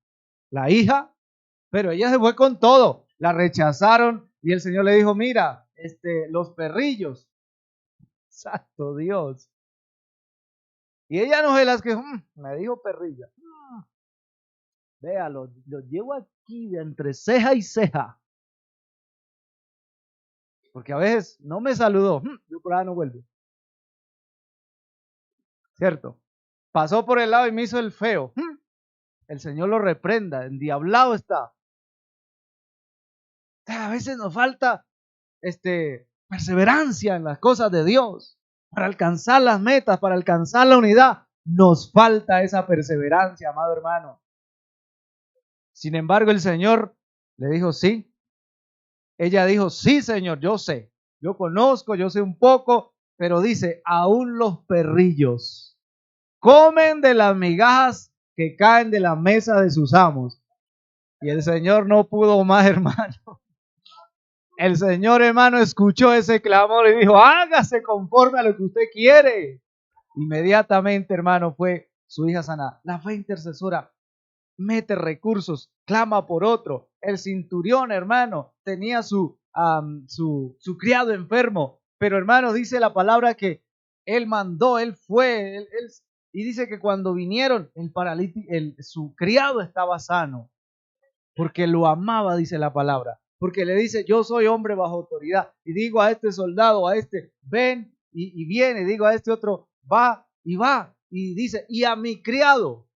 La hija, pero ella se fue con todo. La rechazaron y el Señor le dijo, mira, los perrillos. Santo Dios. Y ella no es las que me dijo perrilla. Vea, lo llevo aquí de entre ceja y ceja. Porque a veces no me saludó. Yo por ahí no vuelvo. ¿Cierto? Pasó por el lado y me hizo el feo. El Señor lo reprenda. Endiablado está. A veces nos falta perseverancia en las cosas de Dios. Para alcanzar las metas, para alcanzar la unidad. Nos falta esa perseverancia, amado hermano. Sin embargo, el Señor le dijo sí. Ella dijo, sí, Señor, yo sé. Yo conozco, yo sé un poco. Pero dice, aún los perrillos comen de las migajas que caen de la mesa de sus amos. Y el Señor no pudo más, hermano. El Señor, hermano, escuchó ese clamor y dijo, hágase conforme a lo que usted quiere. Inmediatamente, hermano, fue su hija sanada. La fe intercesora mete recursos, clama por otro. El centurión, hermano, tenía su criado enfermo. Pero, hermano, dice la palabra que él mandó, él fue, y dice que cuando vinieron, el paralítico, su criado estaba sano, porque lo amaba, dice la palabra, porque le dice, yo soy hombre bajo autoridad, y digo a este soldado, a este, ven, y viene, digo a este otro, va, y dice, y a mi criado,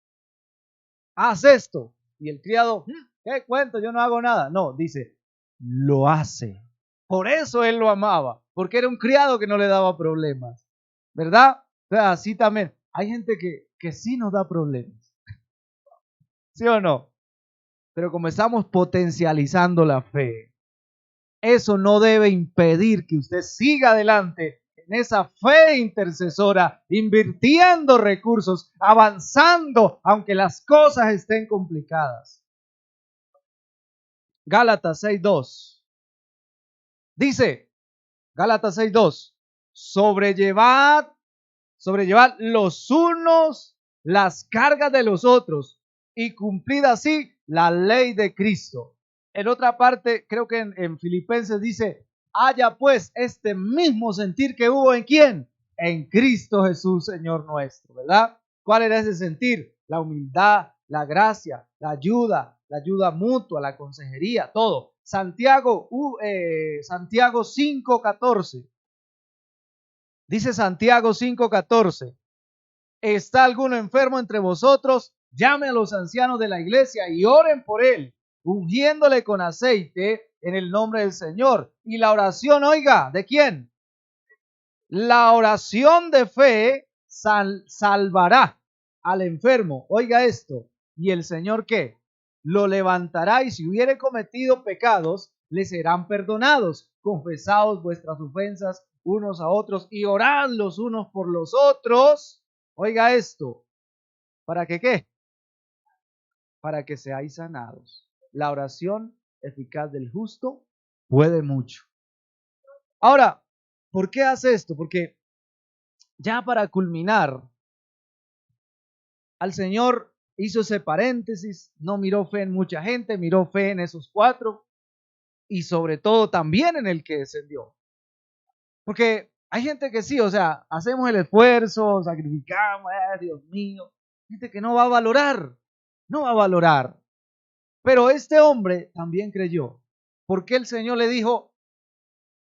haz esto, y el criado, ¿qué cuento? Yo no hago nada. No, dice, lo hace. Por eso él lo amaba, porque era un criado que no le daba problemas, ¿verdad? O sea, así también. Hay gente que sí nos da problemas, ¿sí o no? Pero como estamos potencializando la fe, eso no debe impedir que usted siga adelante en esa fe intercesora, invirtiendo recursos, avanzando, aunque las cosas estén complicadas. Gálatas 6:2. Dice, Gálatas 6:2, sobrellevad los unos las cargas de los otros y cumplid así la ley de Cristo. En otra parte, creo que en Filipenses dice, haya pues este mismo sentir que hubo en ¿quién? En Cristo Jesús, Señor nuestro, ¿verdad? ¿Cuál era ese sentir? La humildad, la gracia, la ayuda mutua, la consejería, todo. Santiago 5:14. Dice Santiago 5:14, ¿está alguno enfermo entre vosotros? Llame a los ancianos de la iglesia y oren por él, ungiéndole con aceite en el nombre del Señor. Y la oración, oiga, ¿de quién? La oración de fe salvará al enfermo. Oiga esto. ¿Y el Señor qué? Lo levantará, y si hubiere cometido pecados, le serán perdonados. Confesaos vuestras ofensas unos a otros y orad los unos por los otros. Oiga esto. ¿Para que qué? Para que seáis sanados. La oración eficaz del justo puede mucho. Ahora, ¿por qué hace esto? Porque ya para culminar, al Señor hizo ese paréntesis, no miró fe en mucha gente, miró fe en esos 4 y sobre todo también en el que descendió. Porque hay gente que sí, o sea, hacemos el esfuerzo, sacrificamos, Dios mío, gente que no va a valorar. no va a valorar. Pero este hombre también creyó, porque el Señor le dijo,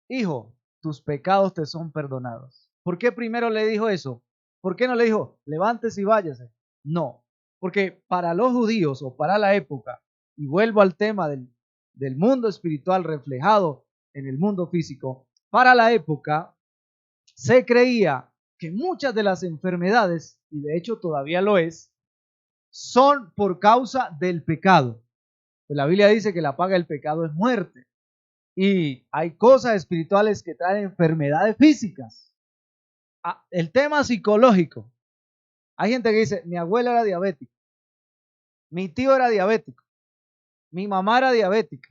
hijo, tus pecados te son perdonados. ¿Por qué primero le dijo eso? ¿Por qué no le dijo, levántese y váyase? No, porque para los judíos o para la época, y vuelvo al tema del mundo espiritual reflejado en el mundo físico, para la época se creía que muchas de las enfermedades, y de hecho todavía lo es, son por causa del pecado. Pues la Biblia dice que la paga del pecado es muerte. Y hay cosas espirituales que traen enfermedades físicas. El tema psicológico. Hay gente que dice, mi abuela era diabética, mi tío era diabético, mi mamá era diabética,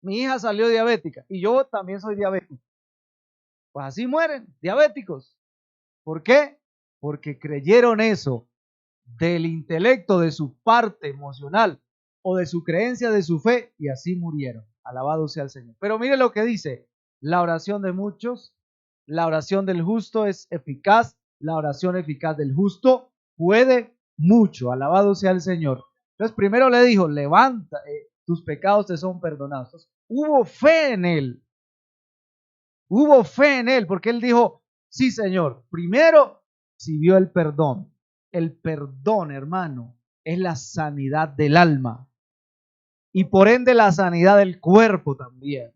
mi hija salió diabética y yo también soy diabético. Pues así mueren, diabéticos. ¿Por qué? Porque creyeron eso del intelecto, de su parte emocional o de su creencia, de su fe, y así murieron. Alabado sea el Señor. Pero mire lo que dice, la oración de muchos, la oración del justo es eficaz, la oración eficaz del justo puede mucho. Alabado sea el Señor. Entonces primero le dijo, levanta, tus pecados te son perdonados. Entonces, hubo fe en él, hubo fe en él, porque él dijo, sí Señor, primero si vio el perdón. El perdón, hermano, es la sanidad del alma y por ende la sanidad del cuerpo también.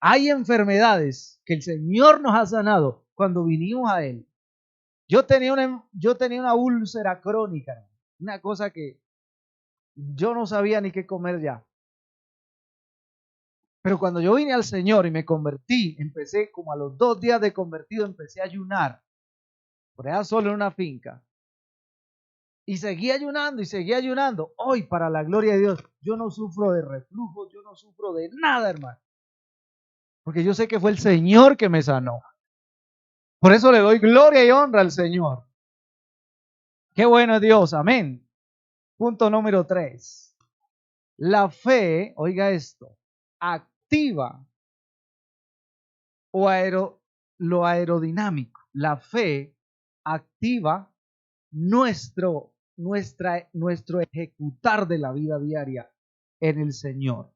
Hay enfermedades que el Señor nos ha sanado cuando vinimos a Él. Yo tenía una úlcera crónica, una cosa que yo no sabía ni qué comer ya. Pero cuando yo vine al Señor y me convertí, empecé como a los 2 días de convertido, empecé a ayunar, por allá solo en una finca. Y seguí ayunando y seguí ayunando. Hoy, para la gloria de Dios, yo no sufro de reflujo, yo no sufro de nada, hermano. Porque yo sé que fue el Señor que me sanó. Por eso le doy gloria y honra al Señor. Qué bueno es Dios, amén. Punto número 3. La fe, oiga esto, activa lo aerodinámico. La fe activa nuestro ejecutar de la vida diaria en el Señor.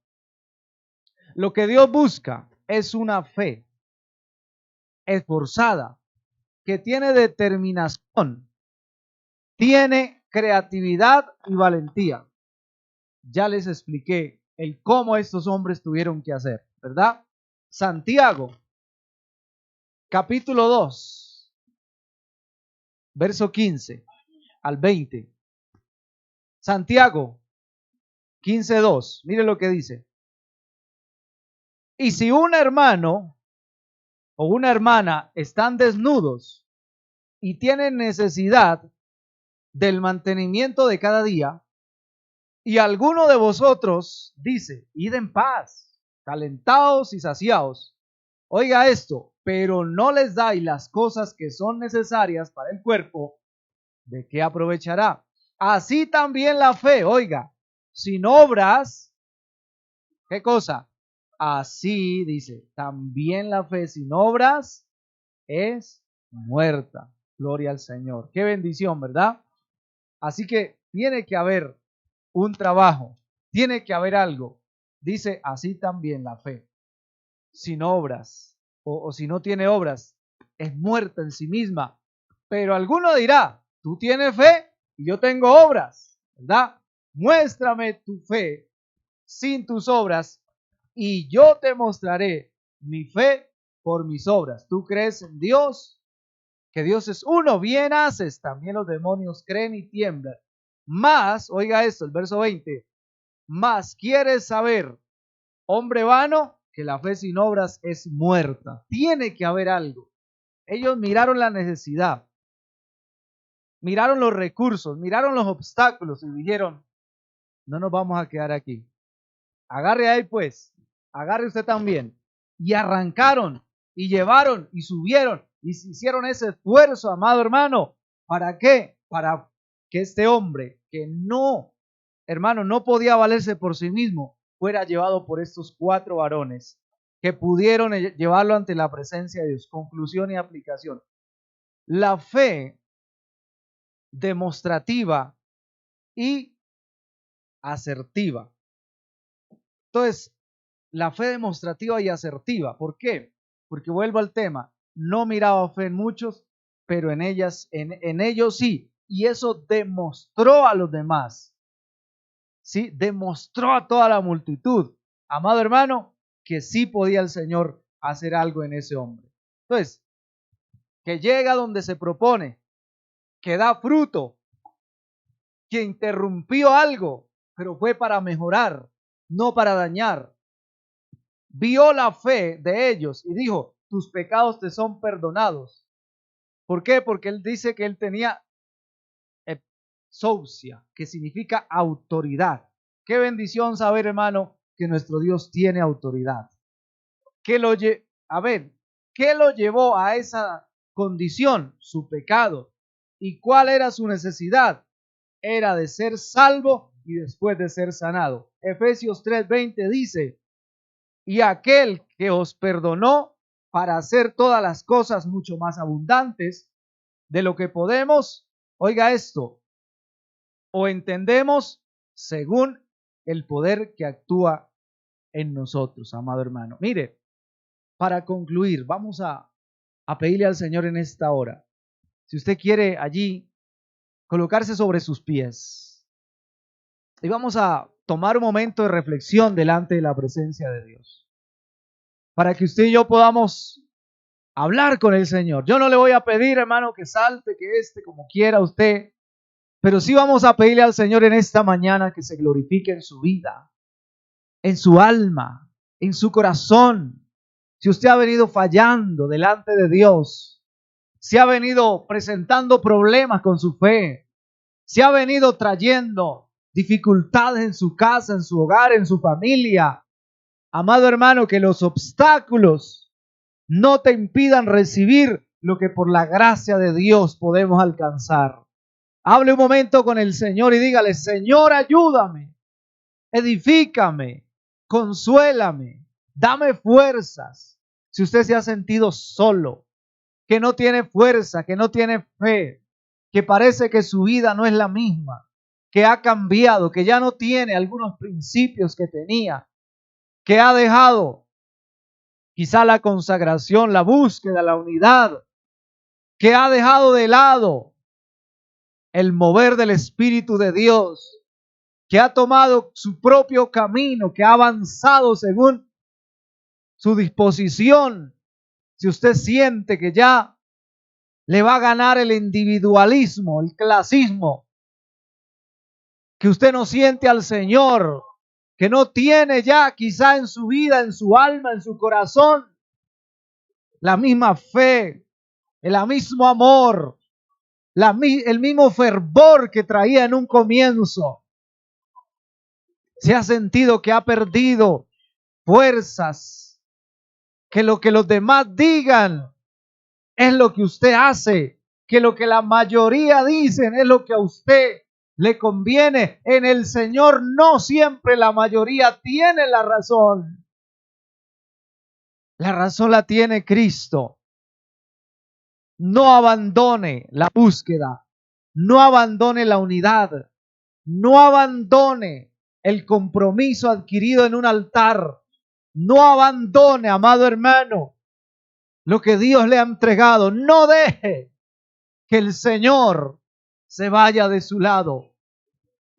Lo que Dios busca es una fe esforzada, que tiene determinación, tiene creatividad y valentía. Ya les expliqué el cómo estos hombres tuvieron que hacer, ¿verdad? Santiago, capítulo 2, verso 15 al 20. Santiago 15:2. Mire lo que dice. Y si un hermano o una hermana están desnudos y tienen necesidad del mantenimiento de cada día, y alguno de vosotros dice, id en paz, calentaos y saciaos. Oiga esto, pero no les dais las cosas que son necesarias para el cuerpo, ¿de qué aprovechará? Así también la fe, oiga, sin obras, ¿qué cosa? Así dice, también la fe sin obras es muerta. Gloria al Señor. Qué bendición, ¿verdad? Así que tiene que haber un trabajo, tiene que haber algo. Dice, así también la fe, sin obras, o si no tiene obras, es muerta en sí misma. Pero alguno dirá, tú tienes fe y yo tengo obras, ¿verdad? Muéstrame tu fe sin tus obras y yo te mostraré mi fe por mis obras. ¿Tú crees en Dios? Que Dios es uno, bien haces. También los demonios creen y tiemblan. Más, oiga esto, el verso 20, más quieres saber, hombre vano, que la fe sin obras es muerta. Tiene que haber algo. Ellos miraron la necesidad, miraron los recursos, miraron los obstáculos y dijeron, no nos vamos a quedar aquí. Agarre ahí pues, agarre usted también. Y arrancaron y llevaron y subieron y hicieron ese esfuerzo, amado hermano. ¿Para qué? Para que este hombre que no, hermano, no podía valerse por sí mismo, fuera llevado por estos 4 varones que pudieron llevarlo ante la presencia de Dios. Conclusión y aplicación. La fe demostrativa y asertiva. Entonces, la fe demostrativa y asertiva. ¿Por qué? Porque vuelvo al tema. No miraba fe en muchos, pero en ellos sí. Y eso demostró a los demás. ¿Sí? Demostró a toda la multitud, amado hermano, que sí podía el Señor hacer algo en ese hombre. Entonces, que llega donde se propone, que da fruto, que interrumpió algo, pero fue para mejorar, no para dañar. Vio la fe de ellos y dijo, tus pecados te son perdonados. ¿Por qué? Porque él dice que él tenía exousia, que significa autoridad. Qué bendición saber, hermano, que nuestro Dios tiene autoridad. ¿Qué lo llevó a esa condición? Su pecado. ¿Y cuál era su necesidad? Era de ser salvo y después de ser sanado. Efesios 3:20 dice, y aquel que os perdonó para hacer todas las cosas mucho más abundantes de lo que podemos, oiga esto, o entendemos según el poder que actúa en nosotros, amado hermano. Mire, para concluir, vamos a pedirle al Señor en esta hora, si usted quiere allí colocarse sobre sus pies, y vamos a tomar un momento de reflexión delante de la presencia de Dios, para que usted y yo podamos hablar con el Señor. Yo no le voy a pedir, hermano, que salte, que como quiera usted, pero sí vamos a pedirle al Señor en esta mañana que se glorifique en su vida, en su alma, en su corazón. Si usted ha venido fallando delante de Dios, si ha venido presentando problemas con su fe, si ha venido trayendo dificultades en su casa, en su hogar, en su familia, amado hermano, que los obstáculos no te impidan recibir lo que por la gracia de Dios podemos alcanzar. Hable un momento con el Señor y dígale, Señor, ayúdame, edifícame, consuélame, dame fuerzas. Si usted se ha sentido solo, que no tiene fuerza, que no tiene fe, que parece que su vida no es la misma, que ha cambiado, que ya no tiene algunos principios que tenía, que ha dejado quizá la consagración, la búsqueda, la unidad, que ha dejado de lado el mover del Espíritu de Dios, que ha tomado su propio camino, que ha avanzado según su disposición. Si usted siente que ya le va a ganar el individualismo, el clasismo, que usted no siente al Señor, que no tiene ya quizá en su vida, en su alma, en su corazón, la misma fe, el mismo amor, el mismo fervor que traía en un comienzo. Se ha sentido que ha perdido fuerzas, que lo que los demás digan es lo que usted hace, que lo que la mayoría dicen es lo que a usted le conviene. En el Señor no siempre la mayoría tiene la razón. La razón la tiene Cristo. No abandone la búsqueda, no abandone la unidad, no abandone el compromiso adquirido en un altar, no abandone, amado hermano, lo que Dios le ha entregado. No deje que el Señor se vaya de su lado.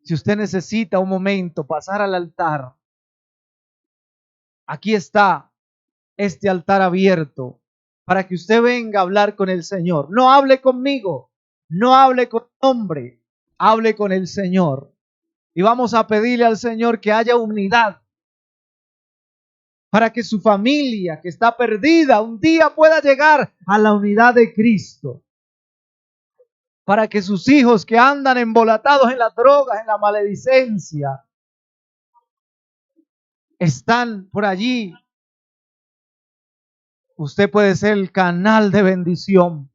Si usted necesita un momento pasar al altar, aquí está este altar abierto para que usted venga a hablar con el Señor. No hable conmigo, no hable con hombre, hable con el Señor. Y vamos a pedirle al Señor que haya unidad para que su familia que está perdida un día pueda llegar a la unidad de Cristo. Para que sus hijos que andan embolatados en las drogas, en la maledicencia, están por allí. Usted puede ser el canal de bendición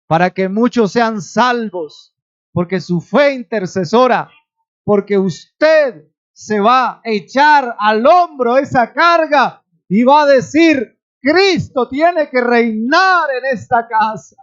para que muchos sean salvos, porque su fe intercesora, porque usted se va a echar al hombro esa carga y va a decir, Cristo tiene que reinar en esta casa.